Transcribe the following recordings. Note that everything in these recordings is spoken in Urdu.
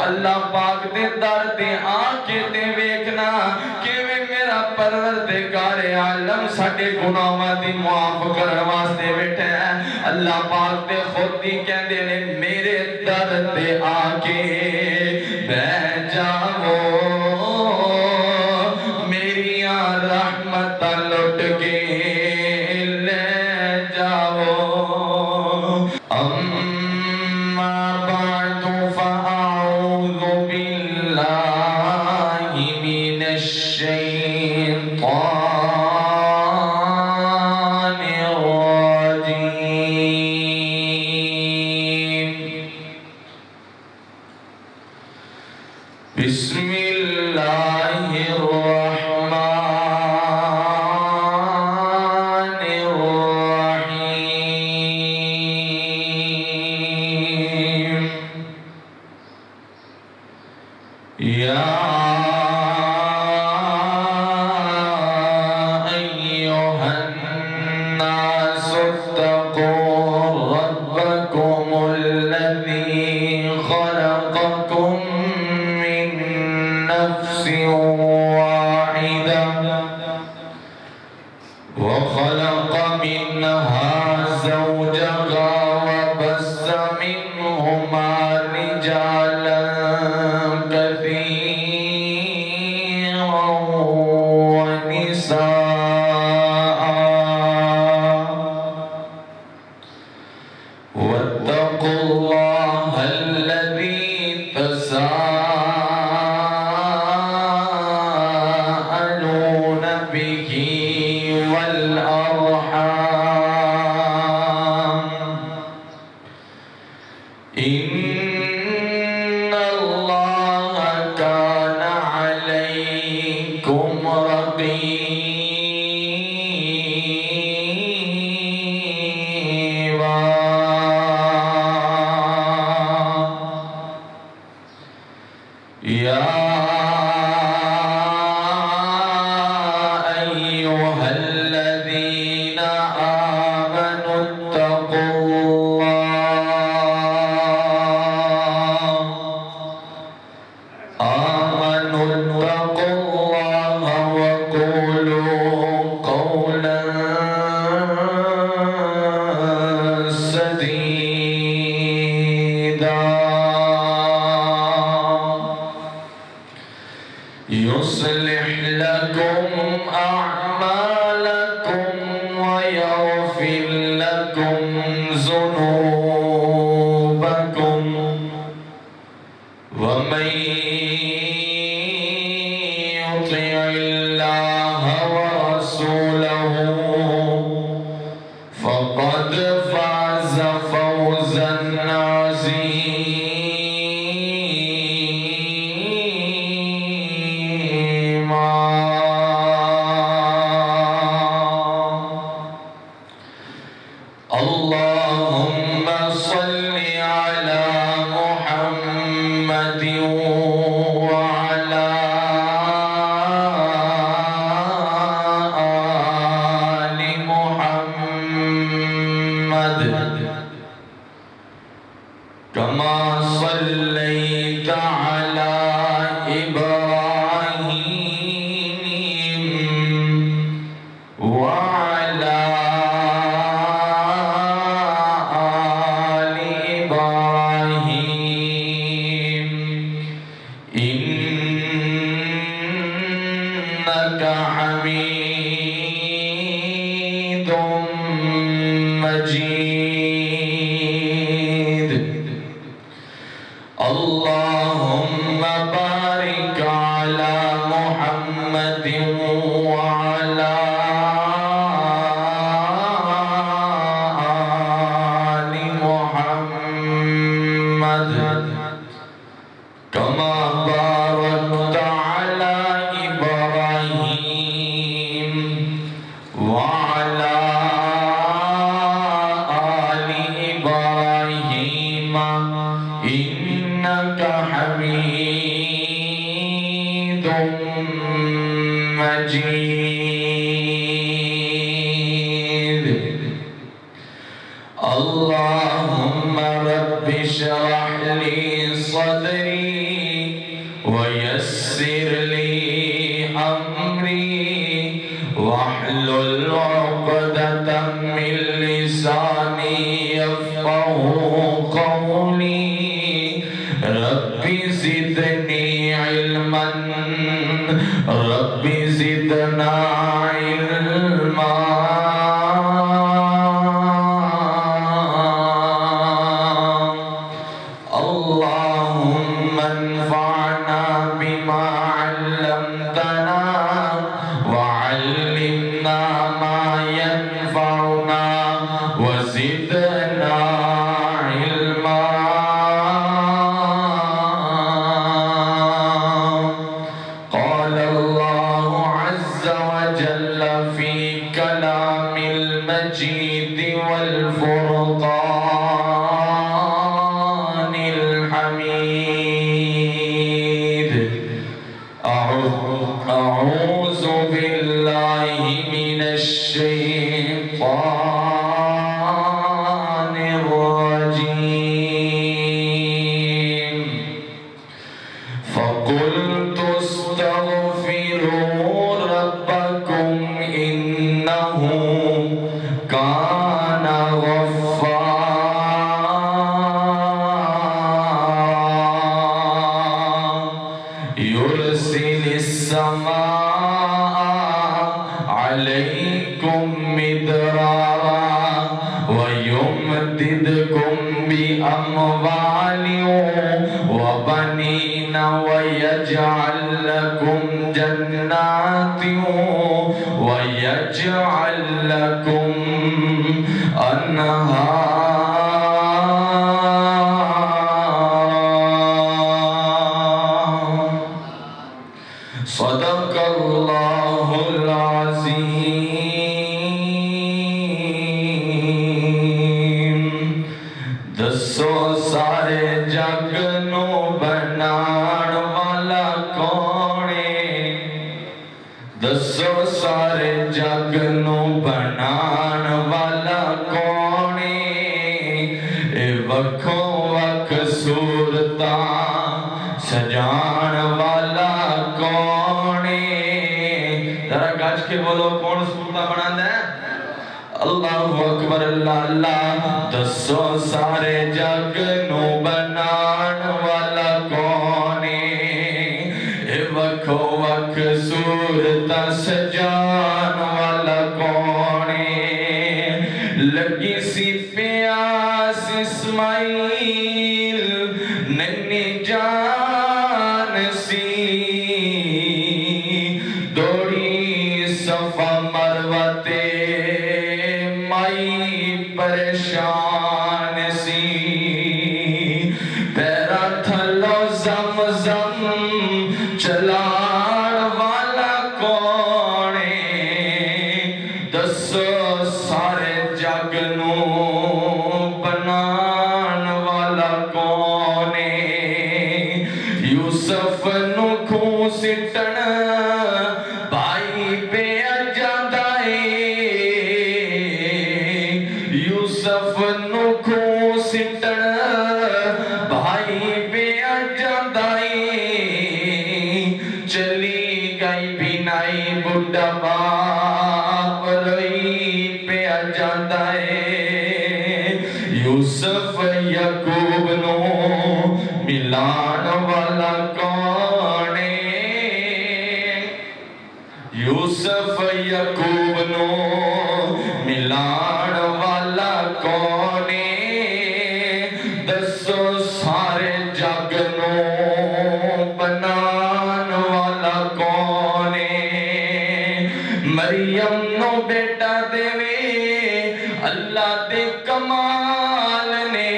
اللہ پاک دے در تے آنکھیں تے ویکھنا کہ میرا پروردگار عالم ساڈے گناہاں دی معاف کرن واسطے بیٹھا ہے۔ اللہ پاک دے خود ہی کہندے نے میرے در تے آ کے بیٹھ جاؤ، میریاں رحمتاں لٹ کے لے جاؤ۔ اما بعد فاعوذ باللہ من الشیطان بسم اللہ الرحمن الرحیم۔ یا ایہا الناس اتقوا ربکم الذی خلقکم نفس واحدة وخلق منها زوجها وبث منهما رجالا كثيرا ونساء واتقوا الله الذي تساءلون به والأرحام إن الله كان عليكم رقيبا۔ يا أيها الذين آمنوا اتقوا الله وقولوا قولا سديدا يصلح لكم أعمالكم ويغفر لكم ذنوبكم ومن يطع الله ورسوله فقد فاز فوزا عظيما۔ اللهم صل على محمد وعلى آل محمد كما صليت على إبراهيم وعلى آل إبراهيم إنك حميد مجيد۔ اللهم بارك على محمد وعلى آل محمد كما باركت على إبراهيم وعلى آل إبراهيم إنك حميد مجيد۔ اللهم رب اشرح لي صدري ربی زدنی علما ربی زدنا علما اللہم انفعنا بما علمتنا وعلمنا ما ينفعنا وزدنا علما قال اللہ عز وجل في كلام المجيد والفرقان الحميد أعوذ بالله من الشيطان الرجيم فقلت استغفروا ربكم إنه كان غفارا يرسل السماء عليكم مدرارا ويمددكم بأموال وبنين ويجعل لكم جنات ويجعل لكم أنهارا صدق اللہ العظیم دسو سارے جگ نو بنان والا کون ہے دسو سارے جگ نو بنان والا کون ہے اے وکھوں وکھ صورتاں سجان والا کون ہے ذرا گج کے بولو کون صورتاں بناتا ہے اللہ اکبر اللہ اللہ دسو سارے جگ نو بنان والا کون ہے اے وکھو وکھ صورتاں سجان والا کون ہے لگی سی پیاس اسماعیل ننی جان سی دوڑی صفا مروہ تے مائی پریشان سی پیرا تھلو زمزم چلان والا کون ہے دسو سارے جگ نو بنان والا کون ہے یوسف نو کھوں سٹن بھائی پہ اجاندہ ہے یوسف نو کھوں سٹن بھائی پہ اجاندہ ہے چلی گئی بینائی بڑھا باپ روئی پہ اجاندہ ہے یوسف یعقوب نو ملان والا کون ہے یوسف یعقوب نو ملان والا کون ہے دسو سارے جگ نو بنان والا کون ہے مریم نو بیٹا دے اللہ دے کمال نے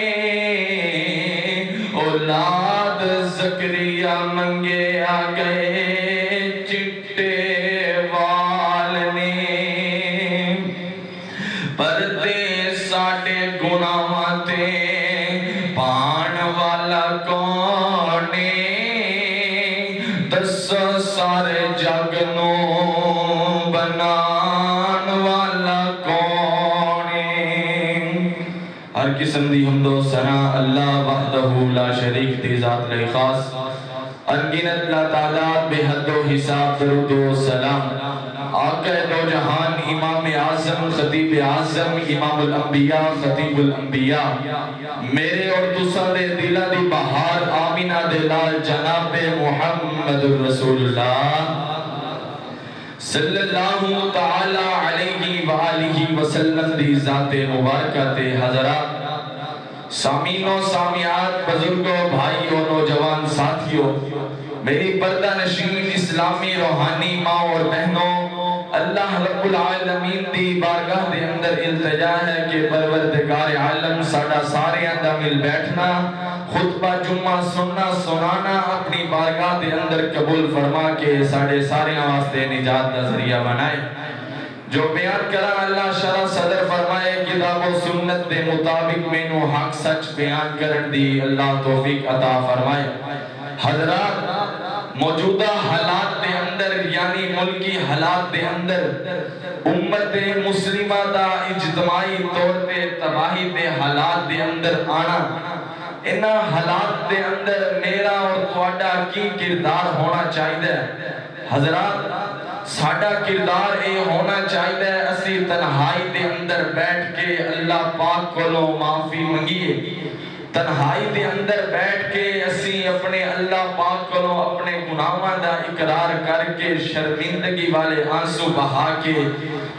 اولاد زکریا منگے آ گئے چٹے وال نے پردے ساڑے گناہاں تے پان والا کون ہے دسو سارے جگ نو بنان والا کون ہے ہر قسم دی حمد و ثنا اللہ وحدہ لا شریک دی ذات لئے خاص انگنت لا تعداد بے حد و حساب درود و سلام آقا دو جہان امام اعظم خطیب اعظم امام الانبیاء خطیب الانبیاء میرے اور تسا دے دلہ دی بہار آمین آمینہ دے لال جناب محمد رسول اللہ صلی اللہ تعالی علیہ وآلہ وسلم دی ذات مبارکہ تے حضرات سامعینوں سامعات بزرگوں بھائیوں نوجوان ساتھیوں میری پردہ نشین اسلامی روحانی ماں اور بہنوں اللہ رب العالمین دی بارگاہ دے اندر التجا ہے کہ پروردگار عالم ساڑا سارے اندہ مل بیٹھنا خطبہ جمعہ سننا سنانا اپنی بارگاہ دے اندر قبول فرما کے ساڑے سارے واسطے نجات دا ذریعہ بنائے جو بیان کرا اللہ شرع صدر فرمائے کتاب و سنت دے مطابق میں نو حق سچ بیان کرن دی اللہ توفیق عطا فرمائے حضرات موجودہ حالات دے اندر یعنی ملکی حالات دے اندر امت مسلمہ دا اجتماعی طور پہ تباہی دے حالات دے اندر آنا انہا حالات دے اندر میرا اور تواڈا کی کردار ہونا چاہیے حضرات ساڈا کردار اے ہونا چاہیے اسی تنہائی دے اندر بیٹھ کے اللہ پاک کو لو معافی منگیے تنہائی دے اندر بیٹھ کے اسی اپنے اللہ پاک کو اپنے گناہاں دا اقرار کر کے شرمندگی والے آنسو بہا کے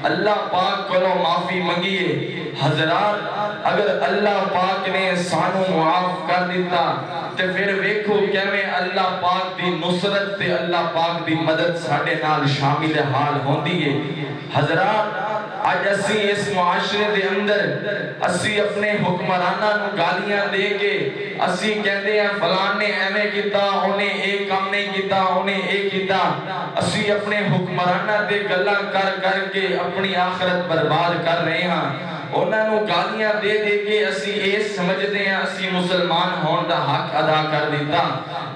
اللہ پاک کو معافی منگیے حضرات اگر اللہ پاک نے سانو معاف کر دیتا تے پھر ویکھو کیویں اللہ پاک دی نصرت تے اللہ پاک دی مدد ساڈے نال شامل حال ہوندی ہے حضرات آج اسی اس معاشرے دے اندر اسی اپنے حکمرانہ نو گالیاں دے کے اسی کہندے ہیں فلان نے ایویں کیتا انہیں ایک کام نہیں کیتا انہیں ایک کیتا اسی اپنے حکمرانہ دے گلاں کر کے اپنی آخرت برباد کر رہے ہیں انہاں نو گالیاں دے کے اسی اے سمجھدے ہیں اسی مسلمان ہون دا حق ادا کر دیتا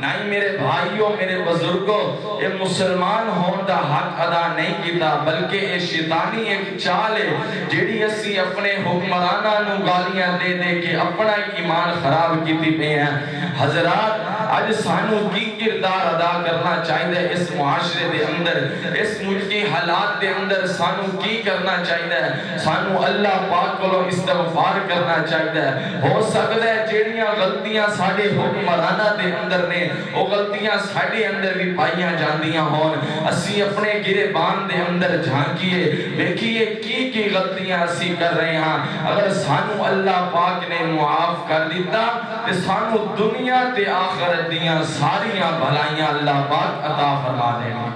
نہیں میرے بھائیوں میرے بزرگوں یہ مسلمان ہون دا حق ادا نہیں کیتا بلکہ یہ شیطانی ایک چال ہے جیڑی اسی اپنے حکمرانہ نو گالیاں دے کے اپنا ایمان خراب کیتی پہ ہیں حضرات آج سانو کی کردار ادا کرنا چاہیے اس معاشرے دے اندر اس ملکی حالات دے اندر سانو کی کرنا چاہیے سانو اللہ پاک کو استغفار کرنا چاہیے ہو سکتا ہے جیڑیاں غلطیاں ساڑے حکمرانہ دے اندر نے وہ غلطیاں ساڑے اندر بھی پائیاں جاندیاں ہون اسی اپنے گریبان دے اندر جھانکیے دیکھیے کی غلطیاں اسی کر رہے ہیں اگر سانو اللہ پاک نے معاف کر دیتا تو سانو دنیا تے آخرت دیاں ساریاں بھلائیاں اللہ پاک عطا فرما دینا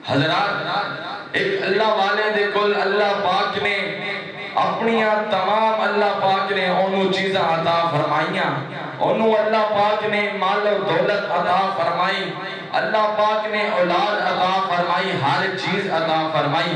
حضرات ایک اللہ والے دے کل اللہ پاک نے اپنی تمام اللہ پاک نے انہوں چیزیں عطا فرمائیاں انہوں اللہ پاک نے مال و دولت عطا فرمائی اللہ پاک نے اولاد عطا فرمائی ہر چیز عطا فرمائی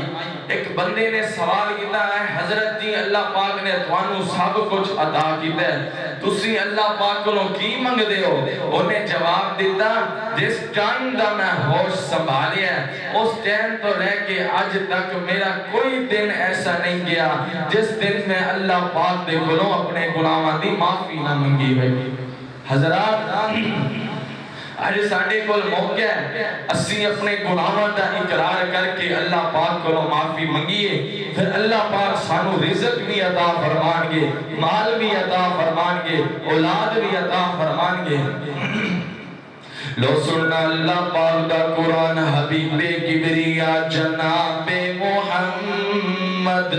ایک بندے نے سوال کیتا ہے حضرت جی اللہ پاک نے توانو سب کچھ عطا کیتا ہے تسی اللہ پاک کو کی منگ دے ہو انہیں جواب دیتا جس ٹائم دا میں ہوش سنبھالیا اس ٹائم تو لے کے آج تک میرا کوئی دن ایسا نہیں گیا جس دن میں اللہ پاک دے گلوں اپنے گناہاں دی معافی نہ منگی ہوئی حضرات آج ساڑھے کل موقع ہے اسی اپنے گناہوں دا اقرار کر کے اللہ پاک کو معافی منگیے پھر اللہ پاک سانو رزق بھی عطا فرمان گے مال بھی عطا فرمان گے اولاد بھی عطا فرمان گے لو سننا اللہ پاک دا قرآن حبیب کبریا جناب محمد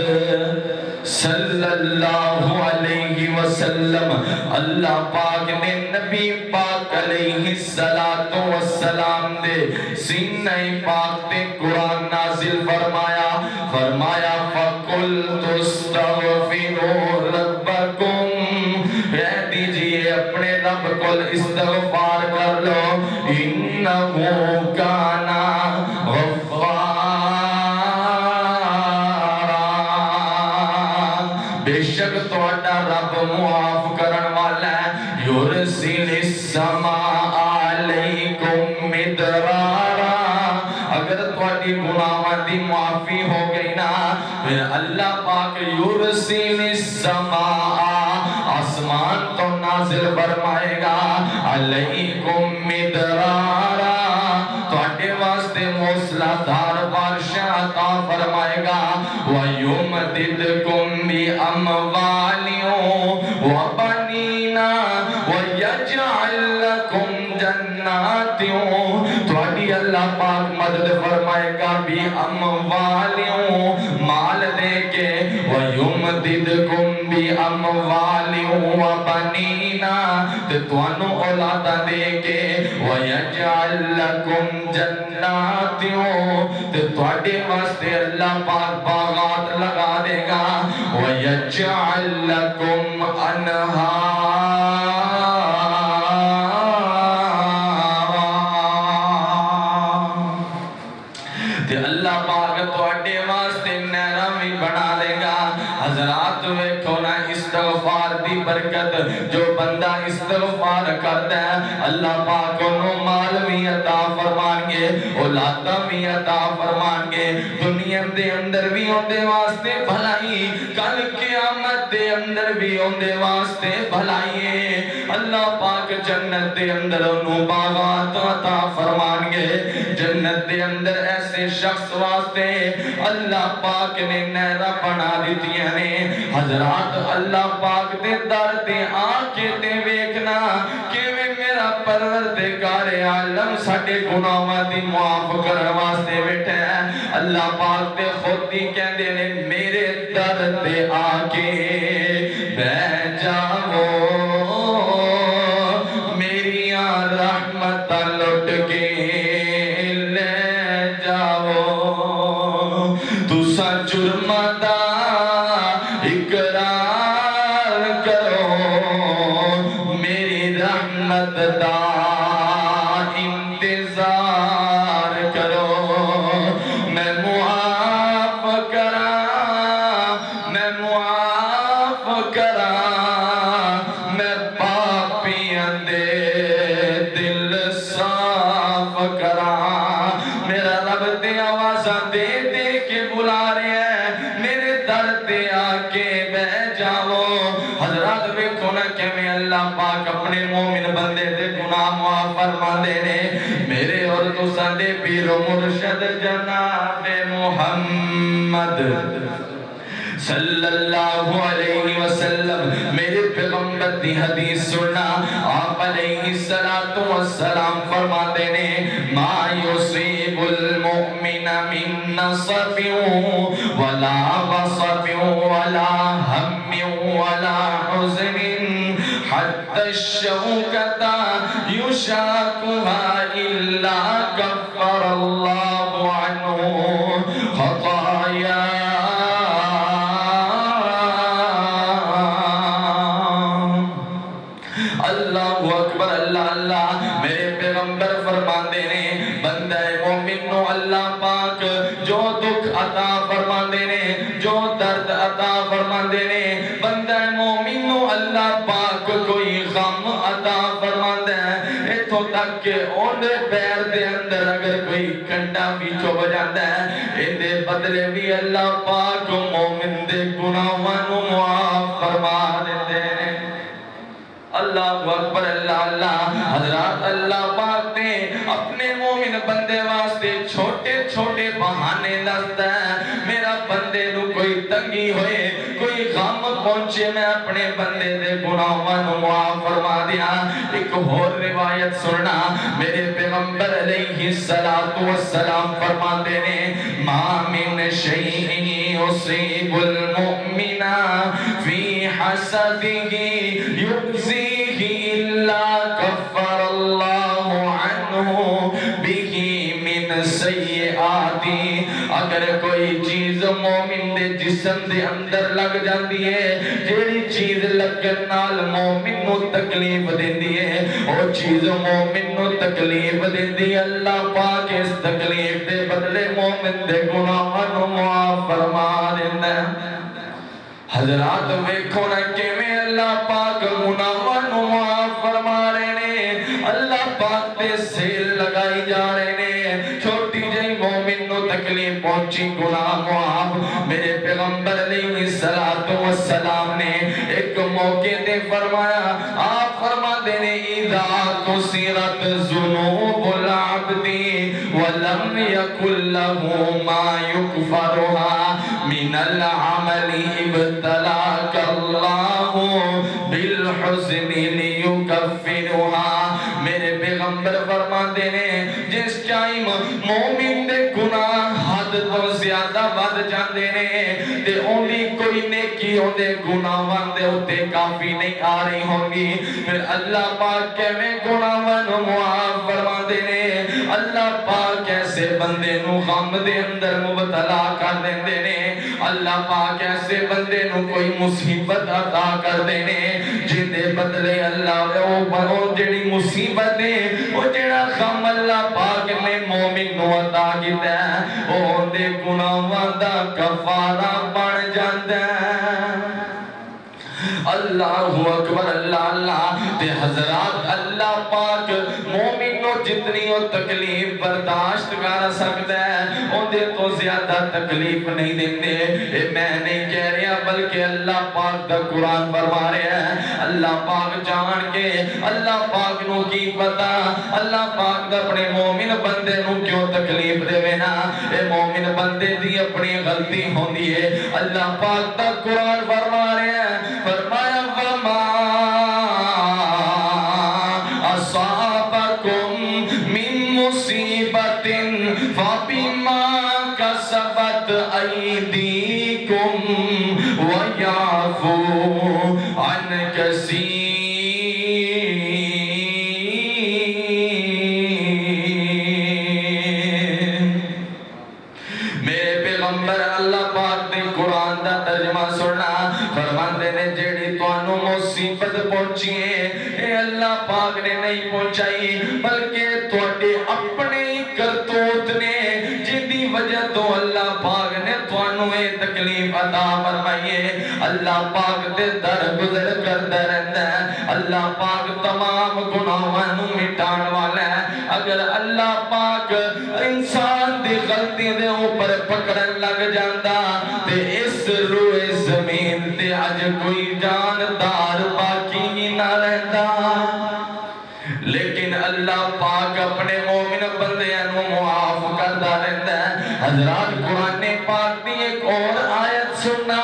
صلی اللہ علیہ وسلم اللہ پاک نے نبی پاک علیہ السلام دے سینہ پاک تے قرآن نازل فرمایا فَقُلْتُ اسْتَغْفِرُوا رَبَّكُمْ کہہ دیجئے اپنے رب کو استغفار کر لو انہو کانا غفارا بے شک تواڈا رب معاف کرن والا ہے یرسل السماء علیکم مدرارا اگر تواڈی گناہاں دی معافی ہو گئی نا پھر اللہ پاک یرسل السماء آسمان تو نازل فرمائے گا علیکم مدرارا تواڈے واسطے موسلا دھار بارشاں عطا فرمائے گا وَيُمْدِدْكُمْ بِأَمْوَالٍ وَبَنِينَ وَيَجْعَلْ لَكُمْ جناتیوں تھوڑی اللہ پاک مدد فرمائے گا بھی اموالیوں مال دے کے وَيُمْدِدْكُمْ بِأَمْوَالٍ وَبَنِينَ تے توانو اولادہ دے کے وَيَجْعَلْ لَكُمْ جَنَّاتِيُں تے تھوڑے واسطے اللہ پاک باغات لگا دے گا وَيَجْعَلْ لَكُمْ أَنْهَارٍ تے اللہ پاک تھوڑے واسطے نہراں بھی بنا دے گا حضرات ویکھو نا استغفار دی برکت جو بندہ استغفار کرتا ہے اللہ پاک انہوں مال بھی عطا فرمان گے اولادہ بھی عطا فرمان گے دنیا دے اندر بھی ہوندے واسطے بھلائی کل قیامت دے اندر بھی ہوندے واسطے بھلائی اللہ پاک جنت دے اندر انہوں باغات عطا فرمان گے جنت دے اندر ایسے شخص واسطے اللہ پاک نے نہرہ بنا دیتی ہیں حضرات اللہ پاک دے در تے آنکھیں تے ویکھنا کہ میرا پروردگار عالم ساڈے گناہاں دی معاف کرن واسطے بیٹھا ہے اللہ پاک تے خود ہی کہندے نے میرے در تے آ کے بیٹھ جاؤ میریاں رحمتاں لٹ کے لے جاؤ تساں جرماں دا اقرار کرو میری رحمت دا انتظار کرو میں معاف کراں میں پاپیاں دے دل صاف کراں میرا رب تے آوازاں دے دے کے بلا رہے ہیں میرے در تے آ کے بیٹھ جاؤ حضرات ویکھو نا کہ اللہ پاک اپنے مومن بندے دے گناہ معاف فرما دے نے میرے اور تساں دے پیر و مرشد جناب محمد صلی اللہ علیہ وسلم میرے پیغمبر دی حدیث سننا آپ علیہ السلام فرماتے نے ما یصیب المؤمن من نصب ولا وصب ولا ہم ولا حزن حتى الشوكة يشاكها إلا كفر الله عنه خطايا اللہ اکبر اللہ اللہ میرے پیغمبر فرماندے نے بندہ مومن نو اللہ پاک جو دکھ عطا فرماندے نے جو درد عطا فرماندے نے بندہ مومن نو اللہ پاک کوئی غم عطا فرماندے ہے اتھو تک کہ اوندے پیر دے اندر اگر کوئی کنڈا بھی چوب جاندہ ہے اندے بدلے بھی اللہ پاک مومن دے گناہاں نو معاف فرما دیندے نے اللہ اکبر اللہ اللہ حضرات اللہ پاک نے اپنے مومن بندے واسطے چھوٹے چھوٹے بہانے دستا ہے میرا بندے نو کوئی تنگی ہوئے کوئی غم پہنچے میں اپنے بندے دے گناہاں نو معاف فرما دیا ایک اور روایت سننا میرے پیغمبر علیہ السلام فرماتے نے ما من شیء یصیب المؤمن فی حسده یؤذیہ الا کفر اللہ عنہ بہ من سیئاتی اگر کوئی چیز مومن دے جسم دے اندر لگ جاندی ہے جیڑی چیز لگن نال مومن نو تکلیف دیندی ہے او چیز مومن نو تکلیف دیندی اللہ پاک اس تکلیف دے بدلے مومن دے گناہاں نو معاف فرما دیندا ہے حضرات ویکھو نا کیویں اللہ پاک گناہاں نو معاف فرما رہے نے اللہ پاک تے سیل لگائی جا رہے نے چھوٹی جئی مومن نو تکلیف پہنچی گناہ معاف میرے پیغمبر علیہ السلام نے ایک موقع تے فرمایا آپ فرما دینے اذا کسرت ذنوب العبد ولم یکن له ما یکفرها من العمل ابتلاک اللہ بالحزن لیکفرها میرے پیغمبر فرماندے نے جس ٹائم مومن دے گناہ حد تو زیادہ ود جاندے نے تے اوندی کوئی نیکی اوندے گناہاں دے اوتے کافی نہیں آ رہی ہونگی پھر اللہ پاک کیویں گناہاں نو معاف فرماندے نے اللہ پاک ایسے بندے نو غم دے اندر مبتلا کر دیندے نے اللہ پاک ایسے بندے نو کوئی مصیبت عطا کر دینے جن دے بدلے اللہ او جڑی مصیبت ہے او جڑا غم اللہ پاک نے مومن نو عطا کیتا ہے او دے گناہاں دا کفارہ بن جاندا ہے اللہ اکبر اللہ اللہ تے حضرات اللہ پاک مومن نو جتنی او تکلیف برداشت کر سکتا ہے او دے تو زیادہ تکلیف نہیں دیندے اے میں نہیں کہہ رہا بلکہ اللہ پاک دا قرآن فرما رہا ہے اللہ پاک جان کے اللہ پاک نو کی پتا اللہ پاک دا اپنے مومن بندے نو کیوں تکلیف دے نا اے مومن بندے دی اپنی غلطی ہوندی ہے اللہ پاک دا قرآن فرما رہا ہے فرمایا وما اصابکم من مصیبت فبما کسبت ایدیکم ویعفو عن کثیر میرے پیغمبر اللہ پاک نے قرآن دا ترجمہ سننا فرماندے نے جیڑی توانو مصیبت پہنچی ہے اے اللہ پاک نے نہیں پہنچائی بلکہ توڑے اپنے کرتوت نے جن دی وجہ تو اللہ پاک نے توانو اے تکلیف عطا فرمائیے اللہ پاک دے در گزر کرتا رہتا ہے اللہ پاک تمام گناہوں مٹان والا ہے اگر اللہ پاک انسان دی غلطی دے اوپر پکڑن لگ جاندا تے اس روئے زمین تے اج کوئی جاندار باقی ہی نہ رہتا لیکن اللہ پاک اپنے مومن بندیاں نو معاف کرتا رہتا ہے حضرات قرآن پاک دی ایک اور آیت سننا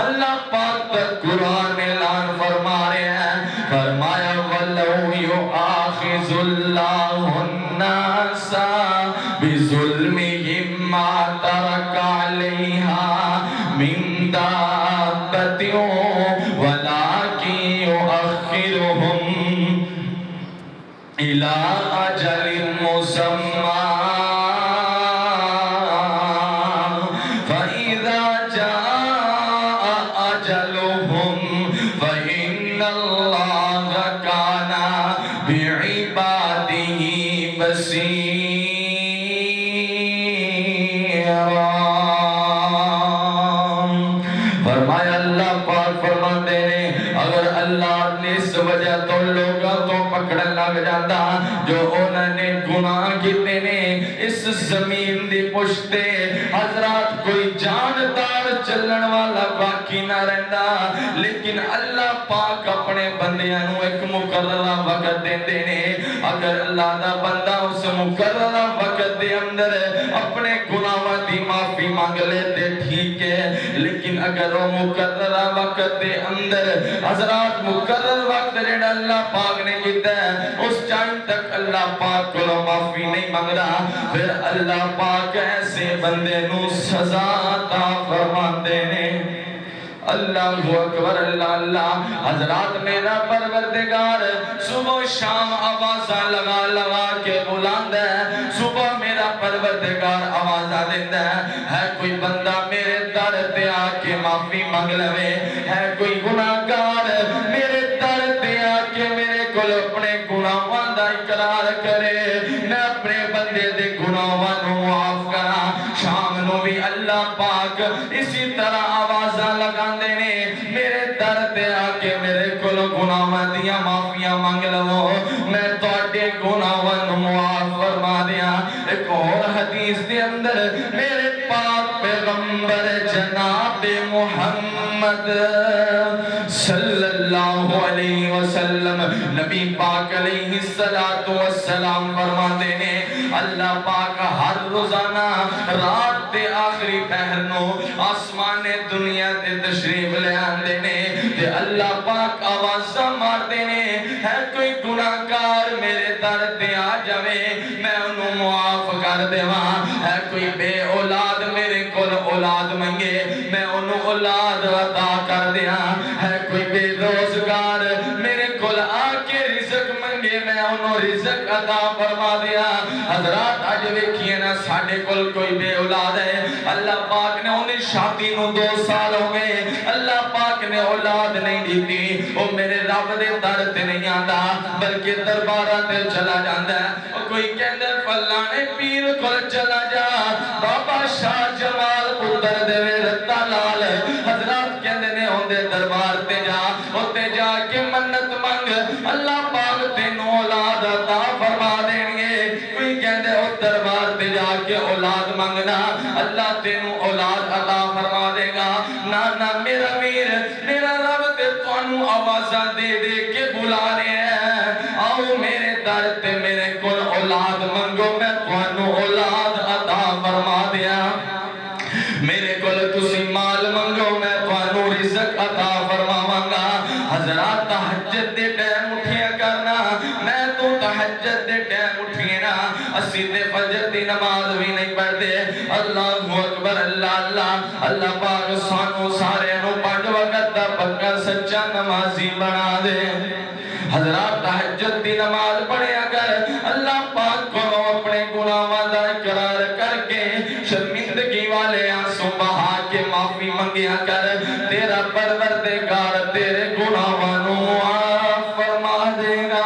اللہ پاک کا قرآن اعلان فرما رہے ہیں فرمایا وَلَوْ يُؤَاخِذُ اللَّهُ النَّاسَ بِظُلْمِهِمْ مَا تَرَكَ عَلَيْهَا مِنْ دَابَّةٍ وَلَكِنْ يُؤَخِّرُهُمْ إِلَىٰ أَجَلٍ مُّسَمًّى فَإِذَا جَاءَ أَجَلُهُمْ فَإِنَّ اللَّهَ كَانَ بِعِبَادِهِ بَصِيرًا فرمایا اللہ پاک فرماتے ہیں اگر اللہ نے اس وجہ تو لوگوں تو پکڑن لگ جاتا جو انہوں نے گناہ کیتے نے اس زمین دی پشتے حضرات کوئی جاندار چلن والا باقی نہ رہتا لیکن اللہ پاک اپنے بندیاں نو ایک مقررہ وقت دیندے نے اگر اللہ دا بندہ اس مقررہ وقت دے اندر اپنے گناہاں دی معافی مانگ لے تے ٹھیک ہے لیکن اگر وہ مقررہ وقت دے اندر حضرات مقرر وقت جڑا اللہ پاک نے کیتا ہے اس ٹائم تک اللہ پاک کو معافی نہیں مانگ رہا پھر اللہ پاک ایسے بندے نو سزا عطا فرماندے نے اللہ اکبر اللہ اللہ حضرات میرا پروردگار صبح شام آوازاں لگا لگا کے بلاندا ہے صبح میرا پروردگار آوازاں دیندا ہے کوئی بندہ میرے در تے آ کے معافی مانگ لوے ہے کوئی گناہگار میرے در تے آ کے میرے کول اپنے گناہاں دا اقرار کرے میں اپنے بندے دے گناہاں نو معاف کراں شام نو بھی اللہ پاک اسی طرح آوازاں لگا نے میرے در تے آ کے میرے کول گناہاں دیاں معافیاں مانگ لو میں تواڈے گناہاں نو معاف فرما دیاں ایک اور حدیث دے اندر میرے پاک پیغمبر جناب محمد صلی اللہ علیہ وسلم نبی پاک علیہ السلام فرماتے ہیں اللہ پاک ہر روزانہ رات دے آخری پہر نو آسمان دنیا تے تشریف لے آندے نے تے اللہ پاک آوازاں مار دے نے ہے کوئی گناہگار میرے در تے جاوے میں انہوں معاف کر دیواں ہے کوئی بے اولاد میرے کول اولاد منگے میں انہوں اولاد عطا کر دیاں ہے کوئی بے روزگار میرے کول آ کے رزق منگے میں انہوں رزق عطا فرما دیاں حضرات آج ویکھیے نا ساڑھے کول کوئی بے اولاد ہے اللہ پاک نے انہیں شادی نو 2 سال ہو گئے اللہ پاک نے اولاد نہیں دیتی وہ میرے رب دے در تے نہیں آندا بلکہ درباراں تے چلا جاندا ہے کوئی کہندا فلانے پیر کول چلا جا بابا شاہ جمال پتر دے رتا لال حضرات کہندے نے ہوندے دربار تے جا اوتے جا کے منت منگ اللہ پاک تینوں اولاد عطا فرما دیں گے کوئی کہندے او دربار تے جا کے اولاد منگنا اللہ تینوں اولاد عطا فرما دے گا نا میرا ویر میرا رب تے تانوں آوازاں دے دے کے بلا رہے ہیں آؤ میرے در تے میرے کول اولاد منگو میں تانوں اولاد عطا فرما دیاں میرے کول تسی مال منگو میں تانوں رزق عطا فرماواں گا حضرات تہجد دے ٹائم اٹھیا کرنا میں تو تہجد دے ٹائم اٹھیے نا اسی تے فجر دی نماز بھی نہیں پڑھتے اللہ اکبر اللہ اللہ اللہ پاک سانو سارے نو 5 وقت دا پکا سچا نمازی بنا دے حضرات تہجد دی نماز پڑھیا کر اللہ پاک کو اپنے گناہاں دا اقرار کر کے شرمندگی والے آنسو بہا کے معافی منگیا کر تیرا پروردگار تیرے گناہاں نو معاف فرما دے گا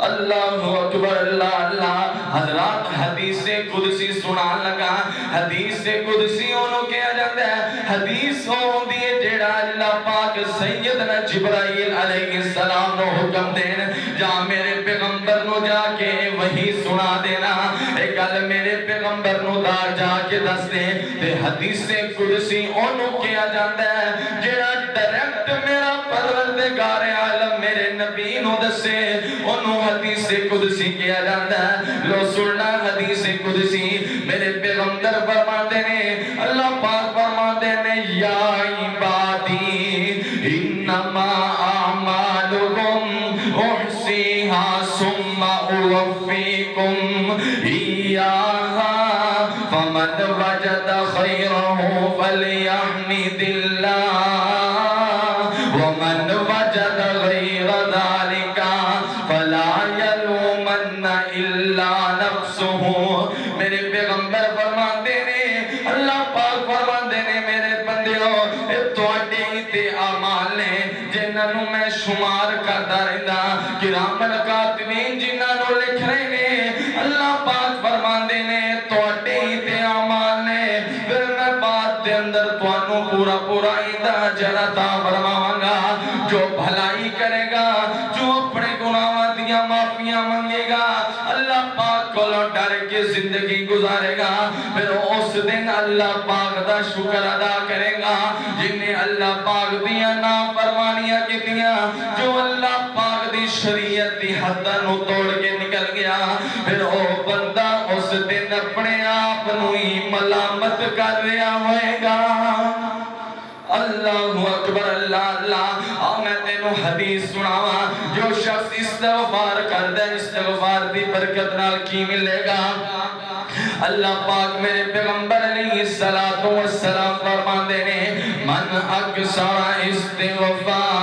اللہ اکبر اللہ اللہ حضرات حدیث قدسی سنان لگا حدیث قدسی انہوں کیا جاتا ہے حدیث ہوں دیئے جیڑا اللہ پاک سیدنا جبرائیل علیہ السلام نو حکم دین جا میرے پیغمبر نو جا کے وہی سنا دینا ایک گل میرے پیغمبر نو دا جا کے دس دے تے حدیث قدسی انہوں کیا جاتا ہے جیڑا ڈائریکٹ میرا پروردگار عالم میرے نبی نو دسے انہوں حدیث قدسی کیا جاتا ہے لو سننا حدیث قدسی میرے پیغمبر فرماتے نے اللہ پاک فرماتے نے یا عبادی انما اعمالکم احصیہا ثم اوفیکم ایاہا فمن وجد خیرہ فلیحمد اللہ ومن وجد غیر ذالک فلا یلومن الا نفسہ میرے پیغمبر فرماتے نے اللہ پاک فرماتے نے میرے بندیوں تواڈے تے اعمال نے جنہاں نو میں شمار کردا رہندا کرامن کاتبین جنہاں نو لکھ رہے نے اللہ پاک فرماتے نے تواڈے تے اعمال نے پھر میں بات دے اندر تانوں پورا پورا ایندا اجر عطا فرماواں گا جو بھلائی کرے گا جو اپنے گناہاں دیاں معافیاں منگے گا اللہ پاک کو ڈر کے زندگی گزارے گا پھر اس دن اللہ پاک دا شکر ادا کرے گا جنہیں اللہ پاک دیاں نافرمانیاں کیتیاں جو اللہ پاک دی شریعت دی حداں نو توڑ کے نکل گیا پھر او بندہ اس دن اپنے آپ نو ہی ملامت کر رہا ہوئے گا اللہ اکبر اللہ اللہ اور میں تینوں حدیث سناواں جو شخص استغفار کردے استغفار دی برکت نال کی ملے گا اللہ پاک میرے پیغمبر علیہ السلام فرماندے نے من اکثر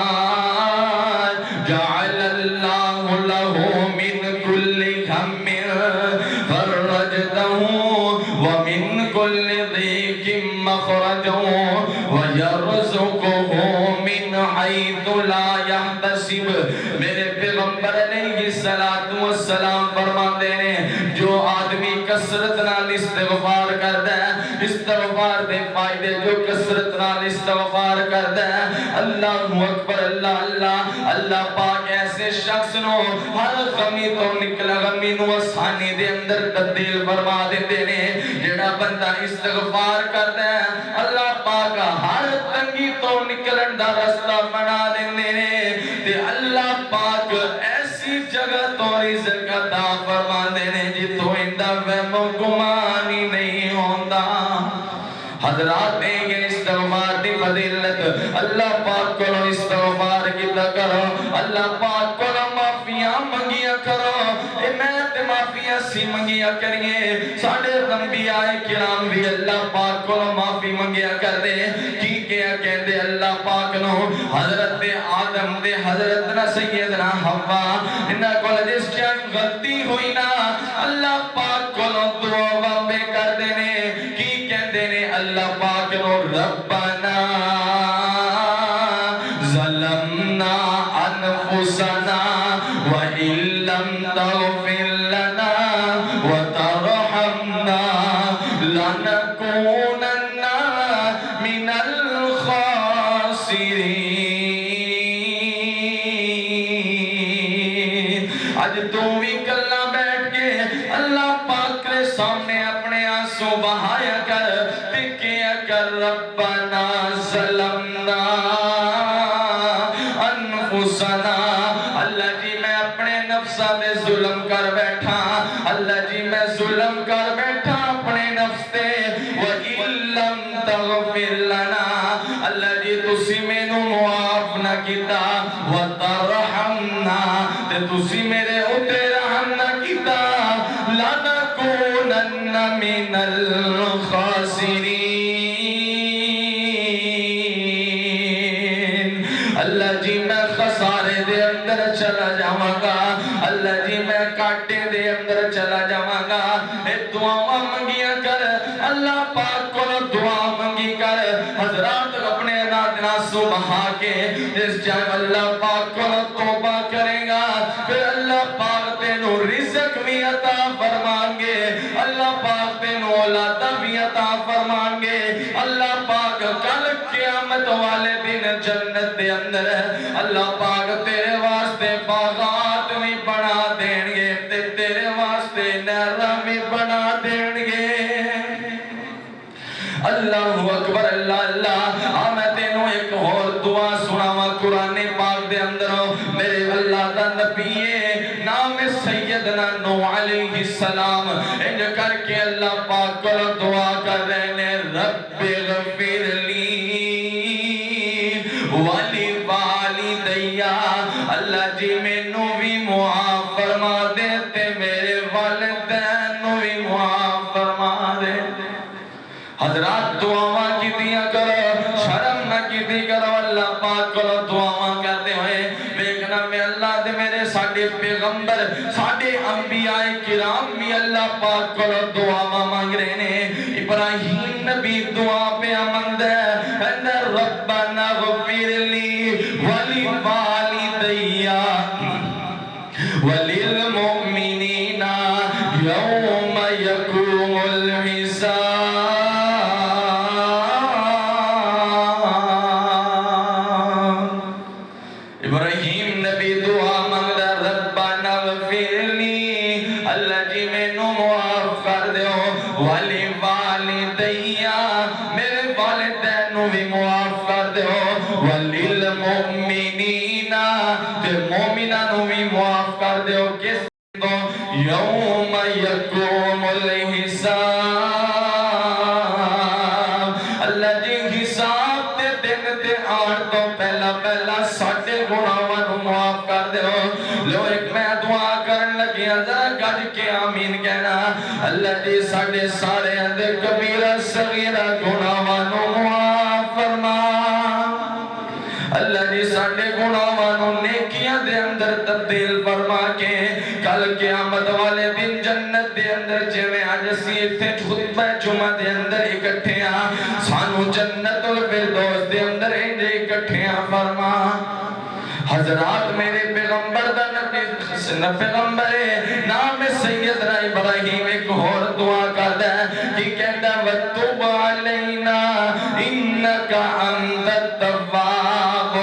استغفار جعل اللہ له من کل غم فرجتہ ومن کل ضیق مخرجہ وَيَرْزُقُهُ مِنْ حَيْثُ لَا يَحْتَسِبُ میرے پیغمبر علیہ السلام فرماتے ہیں جو آدمی کثرت نال استغفار کرتا ہے استغفار دے فائدے جو کثرت نال استغفار کرتا ہے اللہ اکبر اللہ اللہ اللہ پاک ایسے شخص نو ہر غمی تو نکلا غمی نو آسانی دے اندر تبدیل فرما دیتے نے جڑا بندہ استغفار کرتا ہے اللہ پاک ہر تنگی تو نکلن دا رستہ بنا دیندے نے تے اللہ پاک ایسی جگہ تو رزق عطا فرما دینے جتوں اندا وہم گمان ہی نہیں ہوندا حضرات یہ استغفار دی فضیلت اللہ پاک کو استغفار کیتا کرو اللہ پاک کو معافیاں منگیا کرو معافی اسی منگیا کریے ساڈے انبیاء کرام بھی اللہ پاک کو معافی منگیا کر دے کی کیا کہندے اللہ پاک نو حضرت آدم دے حضرت نا سیدنا حوا انہاں کول جس ٹائم غلطی ہوئی نا اللہ پاک کو دعا بے کر دینے کی کہندے نے اللہ پاک نو ربنا ظلمنا انفسنا وَإِن لَّمْ تَغْفِرْ لَنَا وَتَرْحَمْنَا لَنَكُونَنَّ مِنَ الْخَاسِرِينَ آج تم بھی کلا بیٹھ کے اللہ پاک کے سامنے اپنے آنسو بہایا کر تکیا کر ربنا ظلمنا انفسنا اللہ جی میں اپنے نفسہ میں ظلم کر بیٹھا اللہ جی میں ظلم کر بیٹھا اپنے نفس تے وَإِن لَّمْ تَغْفِرْ لَنَا اللہ جی تسی میں نو معاف نہ کیتا وَتَرْحَمْنَا تے تسی میرے اتے رحم نہ کیتا لَنَكُونَنَّ مِنَ الْخَاسِرِينَ اللہ جی میں خسارے دے اندر چلا جاواں گا اللہ جی میں کاٹے دے اندر چلا جاواں گا اے دعا منگیا کر اللہ پاک کو دعا منگی کر حضرات اپنے نادنا سبحا کے جس جائے اللہ پاک کو توبہ کرے گا پھر اللہ پاک تینو رزق بھی عطا فرمان گے اللہ پاک تینو اولاد بھی عطا فرمان گے اللہ پاک کل قیامت والے دن جنت دے اندر اللہ پاک تیرے واسطے باغات بھی بنا دیں گے تیرے واسطے نہراں بھی بنا دیں گے اللہ اکبر اللہ اللہ میں تینوں ایک اور دعا سناواں قرآن پاک دے اندر میرے اللہ دا نبی نام سیدنا نوح علیہ السلام انج کر کے اللہ پاک کو دعا کر رہے ہیں رب اغفر لی ولی والدیا اللہ جی مینوں بھی معاف فرما دے تے میرے والدین نو بھی معاف فرما دے حضرات دعاواں کیتیاں کرو شرم نہ کیتی کرو اللہ پاک کو دعاواں کرتے ہوئے دیکھنا میں اللہ دے میرے ساڈے پیغمبر ساڈے انبیاء کرام بھی اللہ پاک کو دعاواں مانگ رہے نے ابراہیم نبی دعا پہ منگدا ہے اے ربنا اغفر لی ولی والدیا وللمؤمنین یوم یقوم الحساب ابراہیم نبی دعا منگدا ربنا اغفر لی اللہ جی مینوں معاف کر دیو ولی والدیا میرے والدین نو بھی معاف کر دیو وللمؤمنین تے مومناں نو بھی معاف کر دیو کس تو یوم یقوم الحساب اللہ جی حساب تے دن تے آن تو پہلا پہلا ساڈے گناہاں نو معاف کر دیو لو ایک میں دعا کرن لگیا ذرا گج کے آمین کہنا اللہ جی ساڈے سارے اندر کبیرہ صغیرہ گناہاں نو معاف فرما اللہ جی ساڈے گناہاں نو نیکیاں دے اندر تبدیل فرما کے کل قیامت والے دن جنت دے اندر جویں اج اسی ایتھے خطبہ جمعہ دے اندر اکٹھے ہاں سانو جنت الفردوس دے اندر انج اکٹھے فرما حضرات میرے پیغمبر دا نبی پیغمبر نام سیدنا ابراہیم ایک اور دعا کردا ہے کہ کہندا وتوب علینا انک انت التواب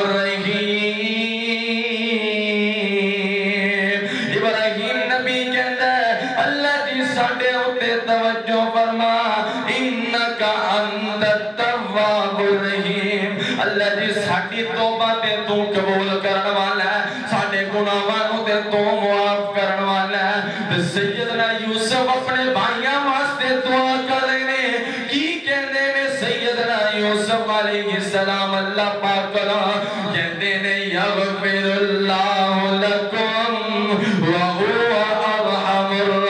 الرحیم ابراہیم نبی کہندا ہے اللہ جی ساڈے اوتے توجہ فرما انک انت التواب الرحیم اللہ جی ساڈی توبہ تے تو قبول کرن والا ہے ساڈے گناہاں نو تے تو معاف کرن والا ہے تے سیدنا یوسف اپنے بھائیاں واسطے دعا کر رہے نے کی کہندے نے سیدنا یوسف علیہ السلام اللہ پاک کہندے نے یغفر اللہ لکم وہو ارحم الراحمین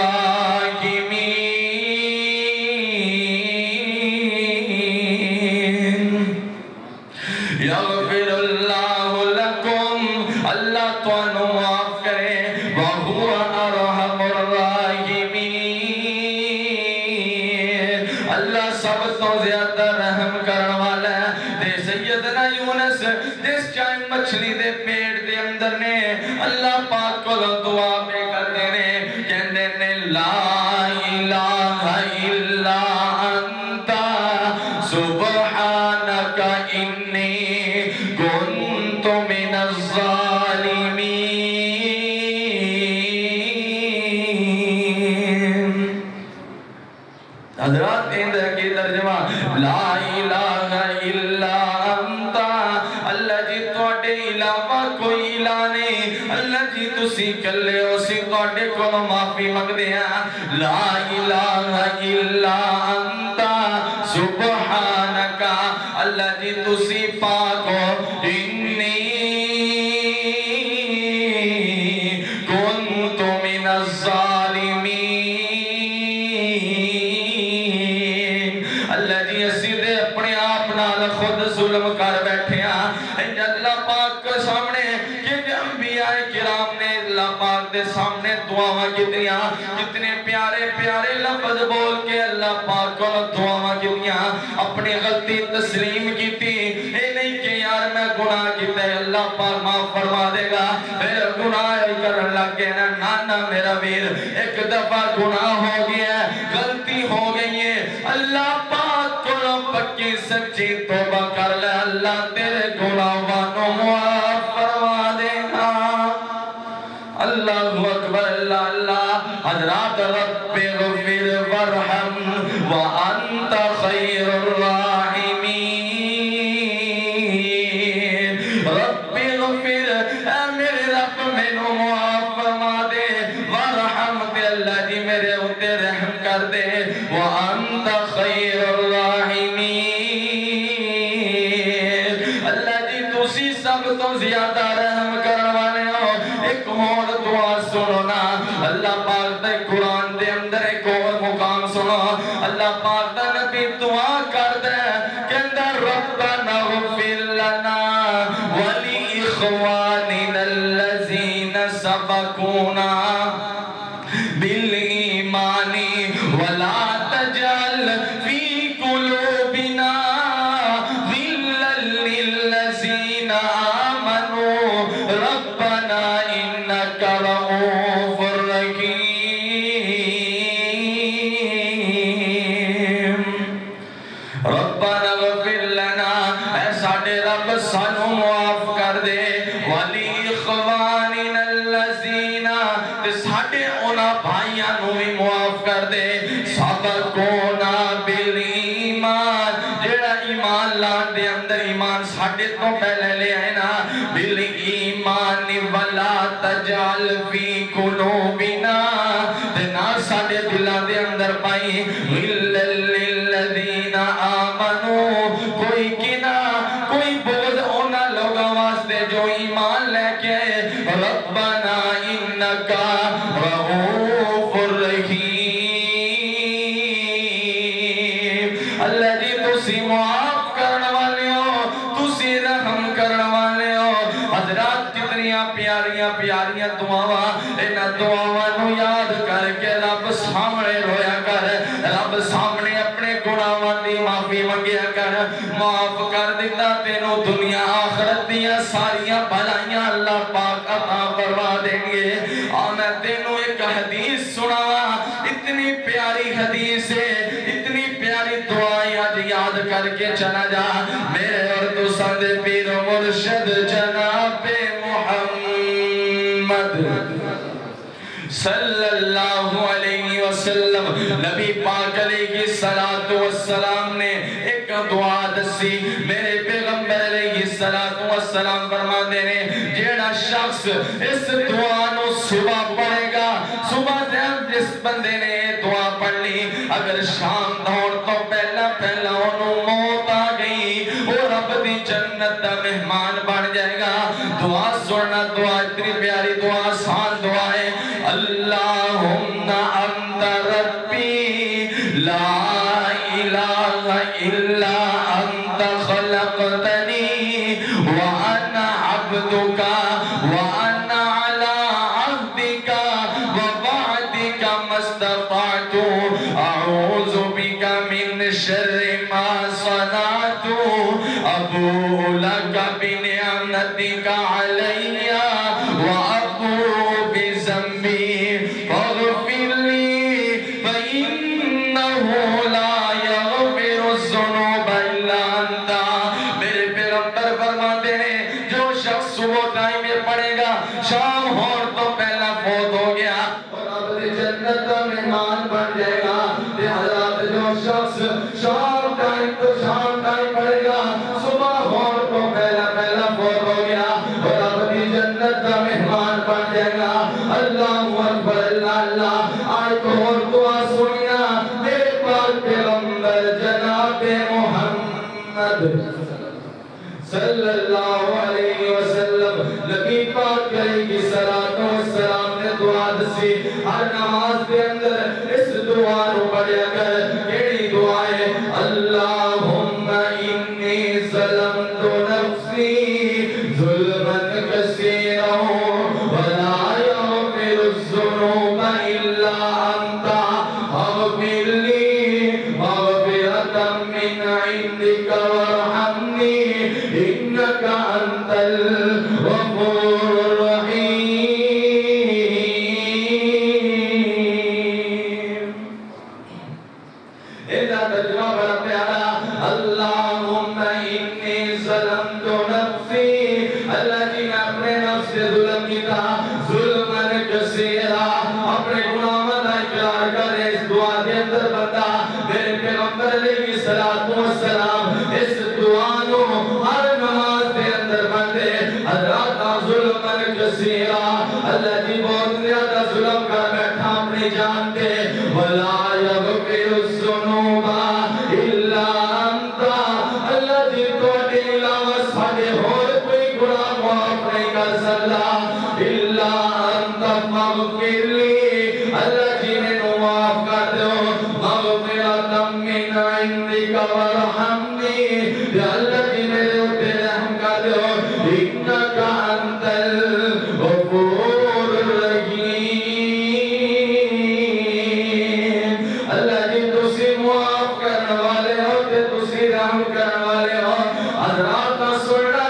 لا الہ الا انت سبحانک انی کنت من الظالمین۔ حضرات اندر کی ترجمہ لا الہ الا انت، اللہ جی توڑے علاوہ کوئی الہ نہیں، اللہ جی تسی کلے ہو سی توڑے کو معافی مانگ دیا۔ لا الہ الا انت سبحانک، اللہ جی تسی پاک ہو، انی کنت من الظالمین۔ اللہ جی اسی دے اپنے آپ نال خود ظلم کر بیٹھے ہیں۔ اللہ پاک کے سامنے کہ انبیاء کرام نے اللہ پاک دے سامنے دعاواں کیتیاں، کتنے پیارے پیارے لفظ بول کے اللہ پاک کو دعاواں کیتیاں، اپنی غلطی تسلیم کیتی۔ اے نہیں کہ یار میں گناہ کیتا ہے اللہ پاک معاف فرما دے گا، پھر گناہ کرن لگ گئے نا، نانا میرا ویر ایک دفعہ گناہ ہو گیا ہے، غلطی ہو گئی ہے، اللہ پاک کو پکی سچی توبہ کر لے، اللہ تیرے گناہوں معاف فرما دے گا۔ اللہ اکبر اللہ اللہ۔ حضرات رب اغفر وارحم وانت خیر الراحمین، رب اغفر اے میرے رب مینوں معاف فرما دے، وارحم تے اللہ جی میرے اتے رحم کر دے، وانت خیر الراحمین، اللہ جی تسی سب تو زیادہ رحم کرنے والے ہو۔ ایک اور دعا سنو نا، اللہ پاک دے قرآن دے اندر ایک اور مقام سنو، اللہ پاک دا نبی دعا کر دے کہندا ربنا اغفر لنا ولی الذین سبقونا بالایمان ولا تجعل فی قلوبنا غلا للذین آمنوا ربنا انک رؤوف رحیم۔ ربنا اغفر لنا، اے ساڈے رب سانو معاف کر دے، ولی اخواننا الذین، تے ساڈے انہاں بھائیاں نو بھی معاف کر دے، سبقونا بالایمان، جڑا ایمان لان دے اندر ایمان ساڈے تو پہلے لے آئے نا، بالایمان ولا تجعل فی قلوبنا، تے نہ ساڈے دلاں دے اندر پائی غلا للذین آمنوا، کوئی کنا کوئی بغض انہاں لوگاں واسطے جو ایمان لے کے آئے، ربنا انک رؤوف رحیم، اللہ جی تسی معاف کرنے والے ہو، تسی رحم کرنے والے ہو۔ حضرات کتنیاں پیاریاں پیاریاں دعاواں، انہاں دعاواں نو یاد کر کے رب سامنے رویا کر، رب سامنے اپنے گناہاں دی معافی منگیا کر، معاف کر دیتا تینوں دنیا آخرت دیاں ساریاں بھلائیاں اللہ پاک عطا فرما دیں گے۔ میں تینوں ایک حدیث سناوا، اتنی پیاری حدیث ہے، اتنی پیاری دعائیں آج یاد کر کے چلا جا، میرے اور تو سند پیر و مرشد جناب محمد صلی اللہ علیہ وسلم، نبی پاک علیہ السلام نے ایک دعا دسی، میرے پیغمبر علیہ السلام فرما دے نے جیڑا شخص اس دعا نو صبح پڑھے گا، صبح جس بندے نے دعا پڑھ لی، اگر شام دور تو پہلا انہوں موت آ گئی، وہ رب دی جنت دا مہمان بن جائے گا۔ دعا سننا، دعا اتنی پیاری دعا، آسان دعا ہے، اللہم انت ربی لا الہ الا انت خلقتنی وانا عبدک وانا علی عہدک ووعدک ما استطعت اعوذ بک من شر ما صنعت ابوء لک بنعمتک علی وابوء بذنبی فاغفر لی ایک اور دعا سنیا میرے پاک پیغمبر جناب محمد صلی اللہ علیہ وسلم نبی پاک علیہ السلام نے دعا دسی ہر نماز کے اندر اس دعا رو پڑھیا کر کیڑی دعا ہے اللہم انی ظلمت نفسی ظلما کثیرا ولا یغفر الذنوب الا انت اغفر لی مغفرة من عندک وارحمنی إنك أنت الغفور الرحيم إذا ترجمة بڑا پیارا اللہم انی ظلمت نفسی اللہ جی میں اپنے نفس سے ظلم کیتا ظلماً کثیرا اپنے گناہوں کا اقرار کرے اس دعا کے اندر بندہ میرے پیغمبر علیہ السلام اس دعا نو ہر نماز کے اندر بندے حضرات ظلماً کثیرا اللہ جی بہت زیادہ ظلم کر بیٹھا اپنی جان دے ولا یغفر الذنوب الا انت اللہ جی تو علاوہ ساڈے اور کوئی گناہ معاف نہیں کر سکتا الا انت مغفر لی اللہ جی نے معاف کر دو مغفرۃ من عندک وارحمنی اللہ جی میرے اوپر رحم کر دو انک انت الغفور الرحیم اللہ جی تسی معاف کرنے والے ہو تے تسی رحم کرنے والے ہو حضرات سننا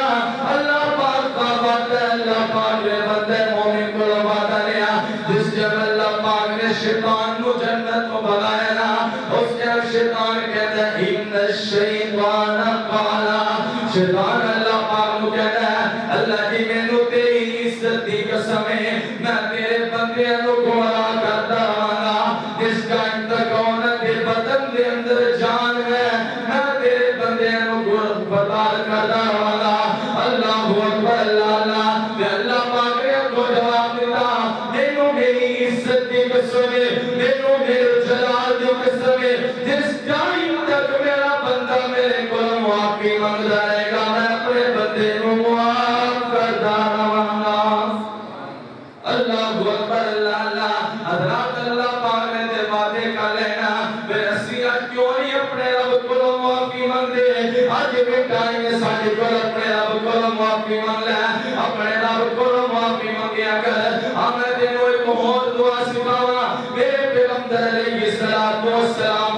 اللہ پاک کا وعدہ اللہ پاک نے بندے مومن کو وعدہ لیا جس جب اللہ پاک نے شیطان کو جنت کو بھگایا نا اس کے شیطان کہتا ہے ان الشیطان قال شیطان اللہ پاک کو کہتا ہے اللہ جی میں نو تیری عزت دی قسم ہے میں تیرے بندے نو گمراہ کرتا رہاں گا جس کا انتقام دے بدن دے اندر جان ہے میں تیرے بندے نو برباد کرتا رہاں گا اللہ اکبر اللہ اللہ پاک نے کو جواب دیتا مینوں میری عزت دی قسم ہے مینوں میرے جلال دی قسم ہے جس ٹائم تک میرا بندہ میرے کو معافی مانگتا رہے گا میں اپنے بندے کو معاف کرتا رہاں گا اللہ اکبر اللہ حضرات اللہ پاک نے دے وعدے کا لینا بے اسیہ کیوں نہیں اپنے رب کو معافی مانگتے آج بھی ٹائم ہے ساڑھے کو اپنے رب کو معافی مانگ لے اپنے رب کو معافی مانگیا کر ہمیں دنوں ایک اور دعا سکھاوا میرے پیغمبر علیہ السلام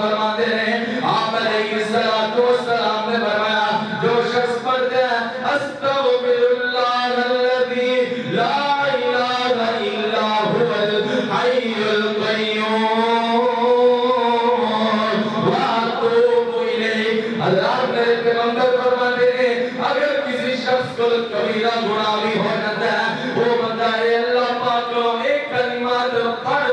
فرماتے ہیں آپ علیہ السلام نے فرمایا جو شخص پڑھتے ہیں استغفر اللہ الذی لا الہ الا هو الحی القیوم واتوب الیہ اللہ میرے پیغمبر فرماتے ہیں اگر کسی شخص کو کبیرہ گناہ بھی ہو جاتا ہے وہ بندہ ہے اللہ پاک کو ایک کلمات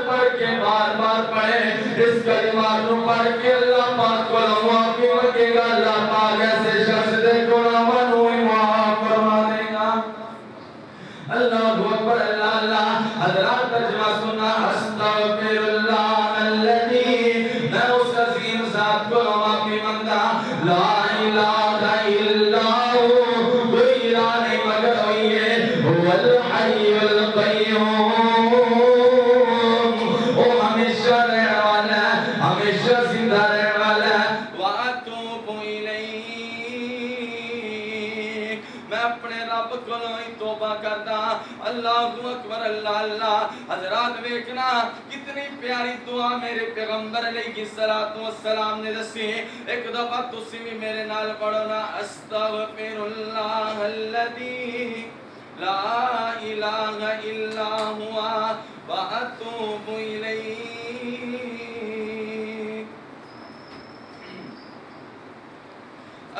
پڑھ کے بار بار پڑھے اس کلمات کو پڑھ کے اللہ پاک کو معافی مانگے گا اللہ پاک ایسے شخص دے گناہوں کو معاف فرما دے گا اللہ اکبر اللہ حضرات ترجمہ سننا استغفر اللہ الذی میں اس عظیم ذات کو معافی مانگتا لا الہ الا ہو کوئی الہ نہیں مگر وہی ہے هو الحی القیوم وہ ہمیشہ رہنے والا ہے ہمیشہ زندہ رہنے والا ہے واتوب الیہ میں اپنے رب کو توبہ کرتا اللہ اکبر اللہ حضرات دیکھنا کتنی پیاری دعا میرے پیغمبر علیہ السلام نے دسی ایک دفعہ تسی بھی میرے نال پڑھو نا استغفر اللہ الذی لا الہ الا ہوا واتوب الیہ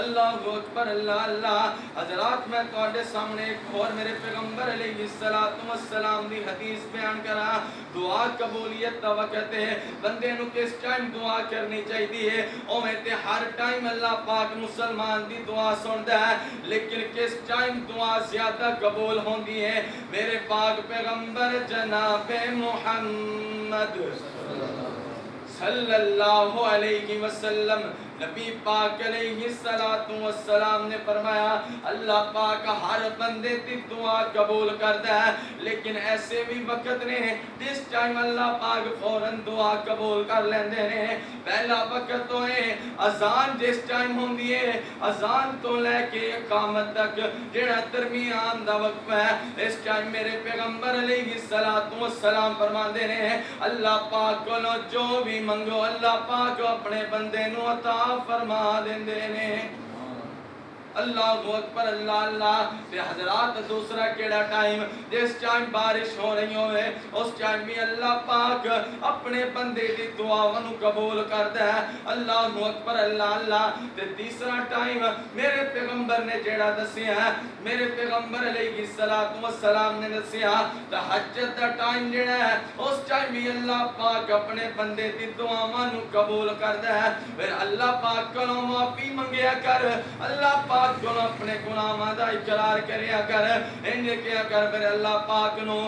اللہ اکبر اللہ اللہ. حضرات میں تواڈے سامنے ایک اور میرے پیغمبر علیہ السلام دی حدیث بیان کرا. دعا قبولیت دا وقت ہے بندے نو کس ٹائم دعا کرنی چاہیے. اوویں تے ہر ٹائم اللہ پاک مسلمان دی دعا سندا ہے لیکن کس ٹائم دعا زیادہ قبول ہوندی ہے. میرے پاک پیغمبر جناب محمد صلی اللہ علیہ وسلم نبی پاک علیہ السلام نے فرمایا اللہ پاک ہر بندے دی دعا قبول کرتا ہے لیکن ایسے بھی وقت نے جس ٹائم اللہ پاک فوراً دعا قبول کر لیندے نے. پہلا وقت تو ہے اذان جس ٹائم ہوندی ہے اذان تو لے کے اقامت تک جڑا درمیان دا وقت ہے اس ٹائم میرے پیغمبر علیہ السلام فرماندے نے اللہ پاک کو جو بھی منگو اللہ پاک اپنے بندے نو عطا فرما دیندے نے. اللہ اکبر اللہ اللہ. تے حضرات دوسرا کیڑا ٹائم جس ٹائم بارش ہو رہی ہوئے اس ٹائم بھی اللہ پاک اپنے بندے دی دعاواں نو قبول کردا ہے. اللہ اکبر اللہ اللہ. تے تیسرا ٹائم میرے پیغمبر نے جیڑا دسیا ہے میرے پیغمبر علیہ السلام نے دسیا تہجد دا ٹائم جیڑا ہے اس ٹائم بھی اللہ پاک اپنے بندے دی دعاواں نو قبول کردا ہے. پھر اللہ پاک کولوں معافی منگیا کر اللہ پاک کو اپنے گناہاں دا اقرار کریا کر انج کیا کر پھر اللہ پاک نو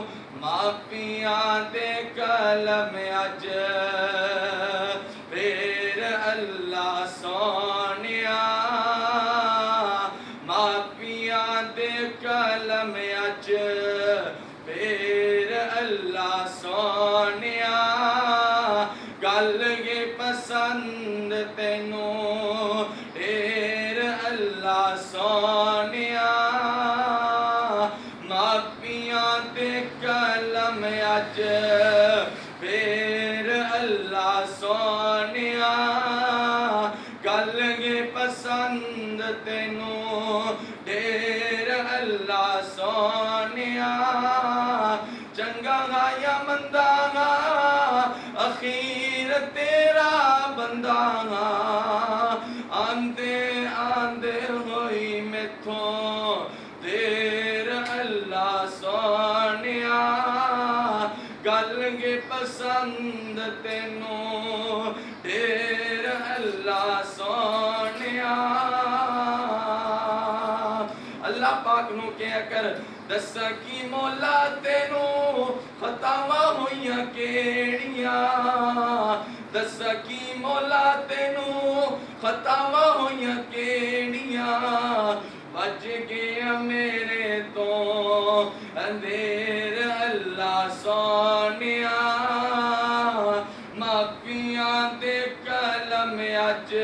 معافیاں دے کلم اج پھر اللہ سونیا معافیاں دے کلم اج پھر اللہ سونیا گل یہ پسند تینوں ڈھیر اللہ سونیا معافیاں دے کلم اج پھر اللہ سونیا گل یہ پسند تینوں ڈھیر اللہ سونیا چنگا گا یا مندہ گا اخیر تیرا بندہ گا آندے آندے ہوئی میتھوں دیر اللہ سونیا گل یہ پسند تینوں ڈھیر اللہ سونیا. اللہ پاک نو کہہ کر دسا کی مولا تینوں خطاواں ہوئیاں کیڑیاں دسا کی مولا تینوں خطاواں ہوئیاں کیڑیاں بچ گیا میرے تو اندھیر اللہ سونیا معافیاں دے کلم اج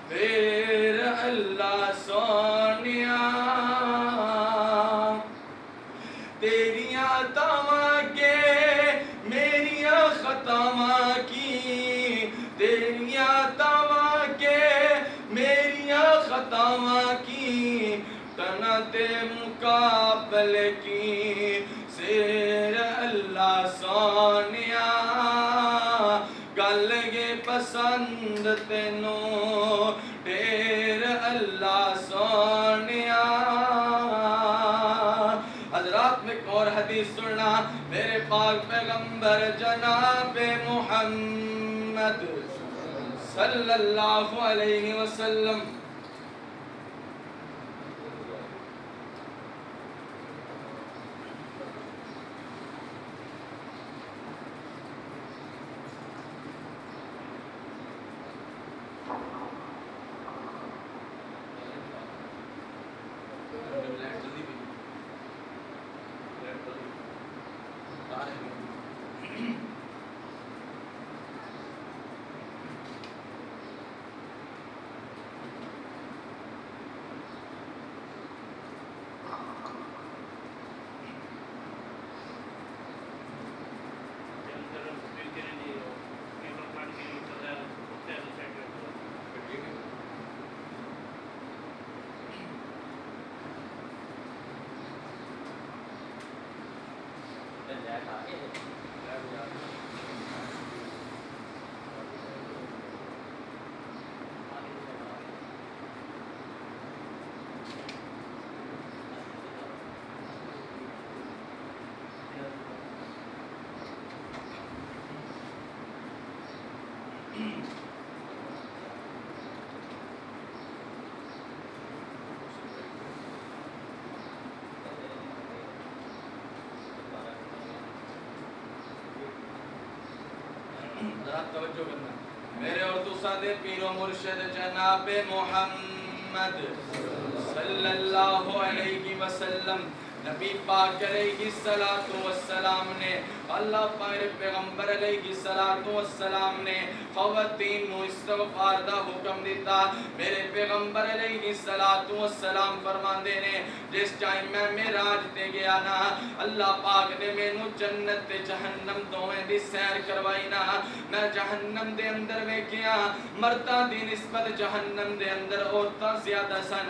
پھر اللہ سونیا تیریاں تاواں کے میریاں خطاواں کی تیریاں تاواں کے میریاں خطاواں کی تنا تے مقابلے کی سیر اللہ سونیا گل یہ پسند تینوں ڈھیر اللہ سونیا. حضرات میں ایک اور حدیث سننا میرے پاک پیغمبر جناب محمد صلی اللہ علیہ وسلم توجہ کرنا میرے اور تساں دے پیر و مرشد جناب محمد صلی اللہ علیہ وسلم نبی پاک علیہ السلام نے اللہ پاک پیغمبر علیہ السلام نے خواتین نو استغفار دا حکم دیتا. میرے پیغمبر علیہ السلام فرماندے نے جس ٹائم میں معراج تے گیا نا اللہ پاک نے مینوں جنت تے جہنم دوویں دی سیر کروائی نا. میں جہنم دے اندر ویکھیا مرداں دی نسبت جہنم دے اندر عورتاں زیادہ سن.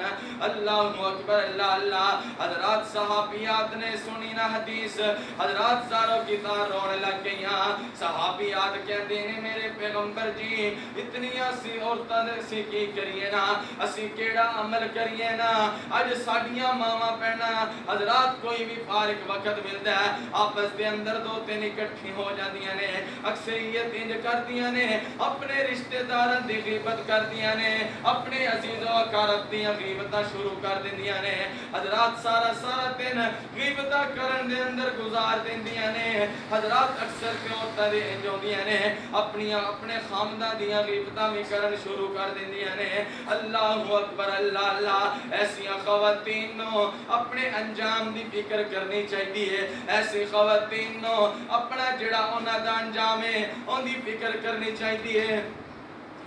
اللہ اکبر اللہ اللہ. حضرات صحابیات نے سنی نا حدیث حضرات ساروں کی رونے لگ گئیاں. صحابیات کہندے نے میرے پیغمبر جی اتنی اسی عورتاں دے اسی کی کریے نا اسی کیڑا عمل کریے نا اج ساڈیاں ماواں پہنا حضرات کوئی بھی فارغ وقت ملدا ہے آپس دے اندر دو تین اکٹھی ہو جاندیاں نے اکثریت انج کردیاں نے اپنے رشتہ داراں دی غیبت کردیاں نے اپنے عزیز و اقارب دی غیبتاں شروع کر دیندیاں نے. حضرات سارا دن غیبتاں کرن دے اندر گزار دیندیاں نے. حضرات اکثر کے عورتاں دے انج ہوندیاں نے اپنے خامداں دیاں غیبتاں وی کرن شروع کر دیندیاں نے. اللہ اکبر اللہ اللہ. ایسیاں خواتین نو اپنے انجام دی فکر کرنی چاہیے. ایسی خواتین نو اپنا جڑا انہاں دا انجام ہے اون دی فکر کرنی چاہیے.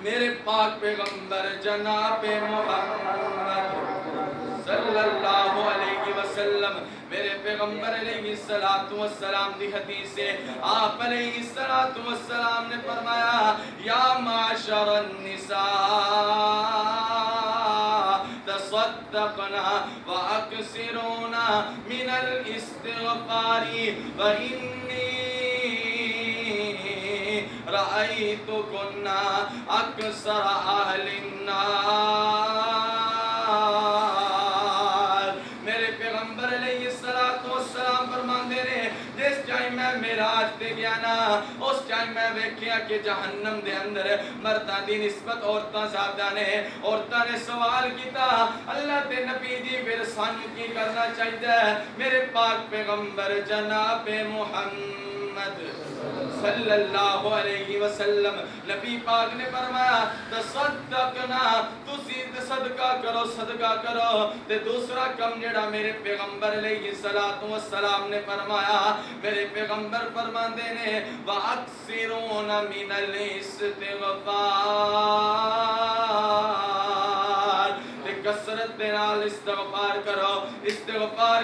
میرے پاک پیغمبر جناب محمد صلی اللہ علیہ وسلم میرے پیغمبر علیہ السلام دی حدیث سے آپ علیہ السلام نے فرمایا یا معاشر النساء تصدقنا واکثرنا من الاستغفار وانی رأيتكن أكثر أهل النار. میرے پیغمبر علیہ السلام فرماندے نے جس ٹائم میں معراج تے گیا نا اس ٹائم میں ویکھیا کہ جہنم دے اندر مرداں دی نسبت عورتاں زیادہ نے. عورتاں نے سوال کیتا اللہ دے نبی جی پھر سانوں کی کرنا چاہیے. میرے پاک پیغمبر جناب محمد صلی اللہ علیہ وسلم نبی پاک نے فرمایا تصدقنا تسی صدقہ کرو. تے دوسرا کم جڑا میرے پیغمبر علیہ السلام نے فرمایا میرے پیغمبر فرماندے نے واکثرون من الاستغفار. کثرت دے نال استغفار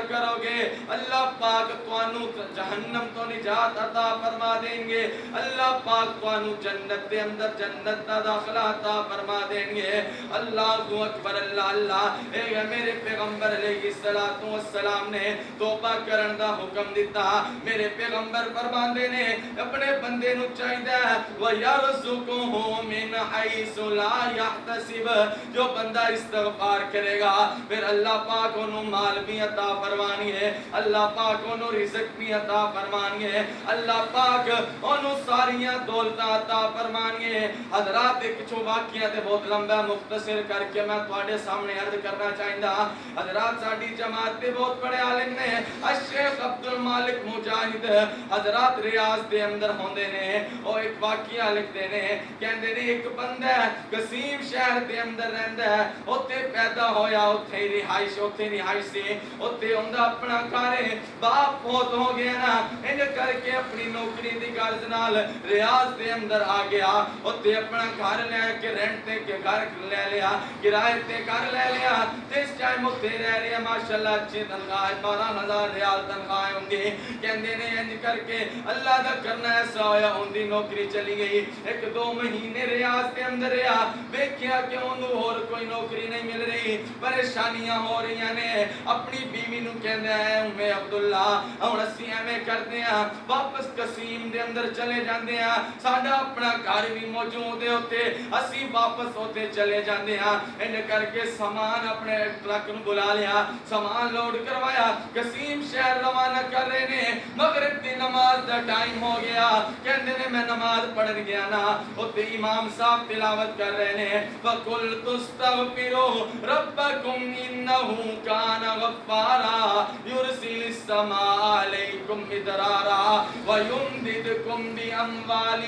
کرو گے اللہ پاک تانوں جہنم تو نجات عطا فرما دیں گے. اللہ پاک تانوں جنت دے اندر جنت دا داخلہ عطا فرما دیں گے. اللہ اکبر اللہ اللہ. اے میرے پیغمبر علیہ السلام نے توبہ کرن دا حکم دیتا. میرے پیغمبر فرماندے نے اپنے بندے نو چاہیدا وَيَرْزُقُهُ مِنْ حَيْثُ لَا يَحْتَسِبُ. جو بندہ استغفار کرے گا پھر اللہ پاک انہوں مال بھی عطا فرمانی ہے. اللہ پاک انہوں رزق بھی عطا فرمانی ہے. اللہ پاک انہوں ساریاں دولتاں عطا فرمانی ہے. حضرات ایک چھو واقعہ تے بہت لمبا مختصر کر کے میں تواڈے سامنے عرض کرنا چاہیدا. حضرات ساڈی جماعت دے بہت بڑے عالم نے الشیخ عبد المالک مجاہد حضرات ریاض دے اندر ہوندے نے. او ایک واقعہ لکھدے نے کہندے نے ایک بندہ قسیم شہر دے اندر رہندا ہے اوتے پیدا ہویا اوتھے رہائش سے اوتھے اوندا اپنا گھر باپ فوت ہو گیا نا انج کر کے اپنی نوکری دی غرض نال ریاض دے اندر آ گیا. اوتھے اپنا گھر لے کے رینٹ تے کے گھر لے لیا کرائے تے گھر لے لیا. جس ٹائم اوتھے رہ رہے ماشاءاللہ اچھی تنخواہ 12,000 ریال تنخواہ ہوندی. کہندے نے انج کر کے اللہ دا کرنا ایسا ہویا اوندی نوکری چلی گئی. 1-2 مہینے ریاض دے اندر رہیا ویکھیا کہ اونوں اور کوئی نوکری نہیں مل رہی. پریشانیاں ہو رہی نے. اپنی اپنی بیوی نو کہندا ہے اُمّے عبداللہ ہن اسی ایویں کردے ہاں واپس قصیم دے اندر چلے جاندے ہاں ساڈا اپنا گھر بھی موجود ہے اوتے اسی واپس اوتے چلے جاندے ہاں انج کر کے سامان اپنے ٹرک نو بلا لیا سامان لوڈ کروایا قصیم شہر روانہ کر رہے نے مغرب دی نماز دا ٹائم ہو گیا کہندے نے میں نماز پڑھن گیا نا اوتے امام صاحب تلاوت کر رہے نے وَقُلْتُ اسْتَغْفِرُوا رَبَّكُمْ إِنَّهُ كَانَ غَفَّارًا يُرْسِلِ السَّمَاءَ عَلَيْكُمْ مِدْرَارًا وَيُمْدِدْكُمْ بِأَمْوَالٍ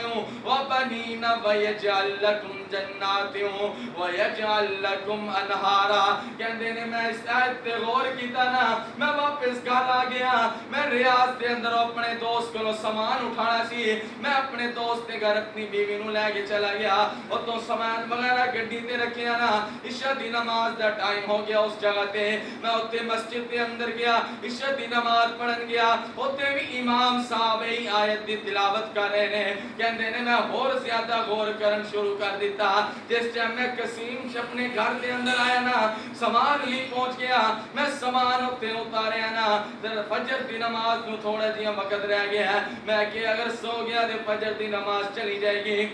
وَبَنِينَ وَيَجْعَلْ لَكُمْ جنات وَيَجْعَلْ لَكُمْ أَنْهَارًا کہندے نے میں اس آیت تے غور کیتا نا میں واپس گھر آ گیا میں ریاض دے اندر اپنے دوست کو سامان اٹھانا سی میں اپنے دوست کے گھر اپنی بیوی نو لے کے چلا گیا اور تو سامان وغیرہ گڈی تے رکھیا نا عشاء دی نماز دا ٹائم ہو گیا اس جگہ تے میں اوتے مسجد دے اندر گیا عشاء دی نماز پڑھن گیا اوتے بھی امام صاحب ہی آیت دی تلاوت کر رہے نے کہندے نے میں اور زیادہ غور کرن شروع کر دیتا جس ٹائم میں قسیم اپنے گھر دے اندر آیا نا سامان لی پہنچ گیا میں سامان اوتے اتاریا نا فجر دی نماز نو تھوڑا جہا وقت رہ گیا میں کہ اگر سو گیا تے فجر دی نماز چلی جائے گی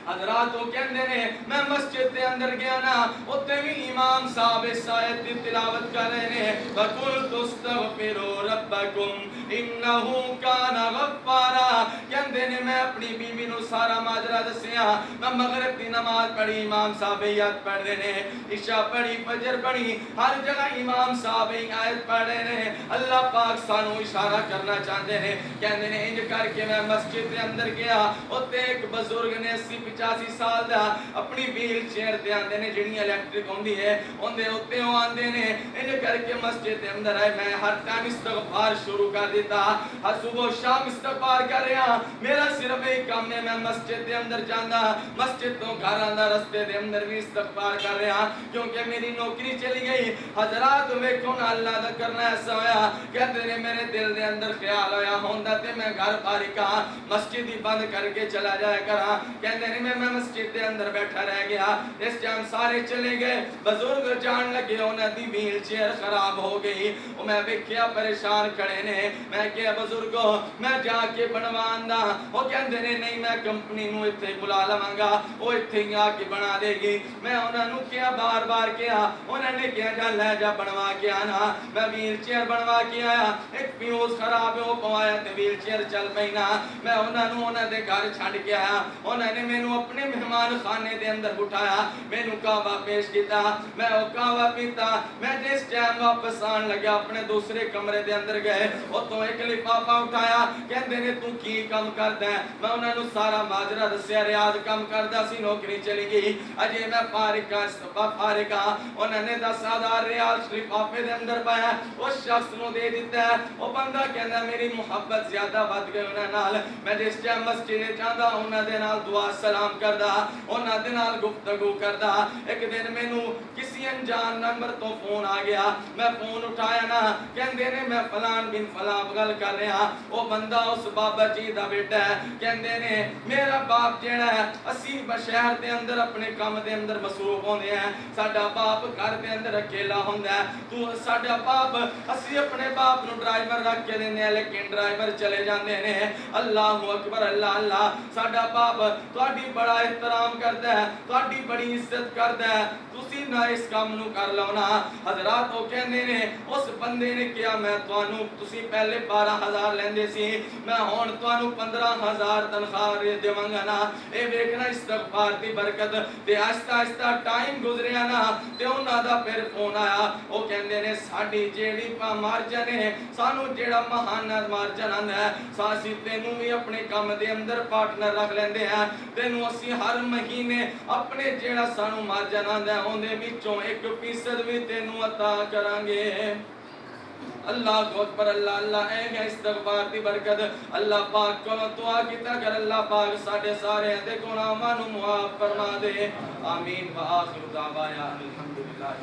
حضرات وہ کہندے نے میں مسجد دے اندر گیا نا اوتے بھی امام صاحب اس آیت دی تلاوت کر رہے نے وَقُلْتُ اسْتَغْفِرُوا رَبَّكُمْ إِنَّهُ كَانَ غَفَّارًا کہندے نے میں اپنی بیوی نو سارا ماجرا دسیا میں مغرب دی نماز پڑھی امام صاحب آیت پڑھ رہے نے عشاء پڑھی فجر پڑھی ہر جگہ امام صاحب آیت پڑھ رہے نے اللہ پاک سانو اشارہ کرنا چاہتے ہیں کہندے نے انج کر کے میں مسجد دے اندر گیا اوتے ایک بزرگ نے 80-85 سال دا اپنی ویل چیئر تے آندے نے جڑی الیکٹرک ہوندی ہے اوندے اوتے او آندے نے انج کر کے مسجد دے اندر آئے میں ہر ٹائم استغفار شروع کر دیتا ہر صبح و شام استغفار کر رہا میرا صرف ایک کام ہے میں مسجد دے اندر جاندا مسجد تو گھر آندا رستے دے اندر بھی استغفار کر رہا کیونکہ میری نوکری چلی گئی حضرات ویکھو نا اللہ دا کرنا ایسا ہویا کہتے نے میرے دل دے اندر خیال ہویا ہوندا تے میں گھر فارغ ہاں مسجد ہی بند کر کے چلا جایا کراں کہندے نے میں مسجد دے اندر بیٹھا رہ گیا اس ٹائم سارے چلے گئے بزرگ جان لگے انہاں دی ویل چیئر خراب ہو گئی او میں ویکھیا پریشان کھڑے نے میں کہ بزرگو میں جا کے بنوان دا او کہندے نے نہیں میں کمپنی نو ایتھے بلا لواں گا او ایتھے ہی آ کے بنا دے گی میں انہاں نو کیا بار بار کیا انہاں نے کیا جا لے جا بنوا کے آنا میں ویل چیئر بنوا کے آیا ایک فیوز خراب ہو پوایا تے ویل چیئر چل پئی نا میں انہاں دے گھر چھڈ کے آیا انہاں نے مینوں اپنے مہمان خانے دے اندر بٹھایا مینوں قہوہ پیش کیتا میں او قہوہ پیتا میں جس ٹائم واپس آن لگا اپنے دوسرے کمرے دے اندر گئے او تو ایک لفافہ اٹھایا کہندے نے تو کی کام کردا ہے میں انہاں نوں سارا ماجرا دسیا ریاض کام کردا سی نوکری چلی گئی اجے میں فارغ انہاں نے 10,000 ریال لفافے دے اندر پایا اس شخص نو دے دیتا ہے او بندہ کہندا میری محبت زیادہ ود گئی انہاں نال میں جس ٹائم مسجد جاندا انہاں دے نال دعا سلام کردا انہاں دے نال گفتگو کردا ایک دن مینوں کسی انجان نمبر تو فون آ گیا میں فون اٹھایا نا کہندے نے میں فلان بن فلان گل کر رہا او بندہ اس بابا جی دا بیٹا ہے کہندے نے میرا باپ جیڑا ہے اسی شہر دے اندر اپنے کام دے اندر مصروف ہوندے ہیں ساڈا باپ گھر دے اندر اکیلا ہوندا ہے تو ساڈا باپ اسی اپنے باپ نو ڈرائیور رکھ کے دیندے ہیں لیکن ڈرائیور چلے جاندے نے اللہ اکبر اللہ اللہ ساڈا باپ تہاڈی بڑا احترام کردا ہے تہاڈی بڑی عزت کردا ہے تسی نہ اس کام نو کر لو نا حضرات او کہندے نے اس بندے نے کیا میں تانوں تسی پہلے 12,000 لیندے سی میں ہن تانوں 15,000 تنخواہ دیواں گا نا اے ویکھنا استغفار دی برکت تے آہستہ آہستہ ٹائم گزریا نا تے انہاں دا پھر فون آیا او کہندے نے ساڈی جیڑی مارجن ہے سانوں جیڑا مہانہ مارجن آندا ہے ساسی تینوں بھی اپنے کام دے اندر پارٹنر رکھ لیندے ہیں تینوں اسی ہر مہینے اپنے جیڑا سانوں مارجن آندا ہے اون دے وچوں 1% بھی تینوں عطا کران گے اللہ اکبر اللہ اللہ اے ہے استغفار دی برکت اللہ پاک کو دعا کیتا کر اللہ پاک ساڈے سارے دے گناہاں نو معاف فرما دے آمین وآخر دعوانا الحمدللہ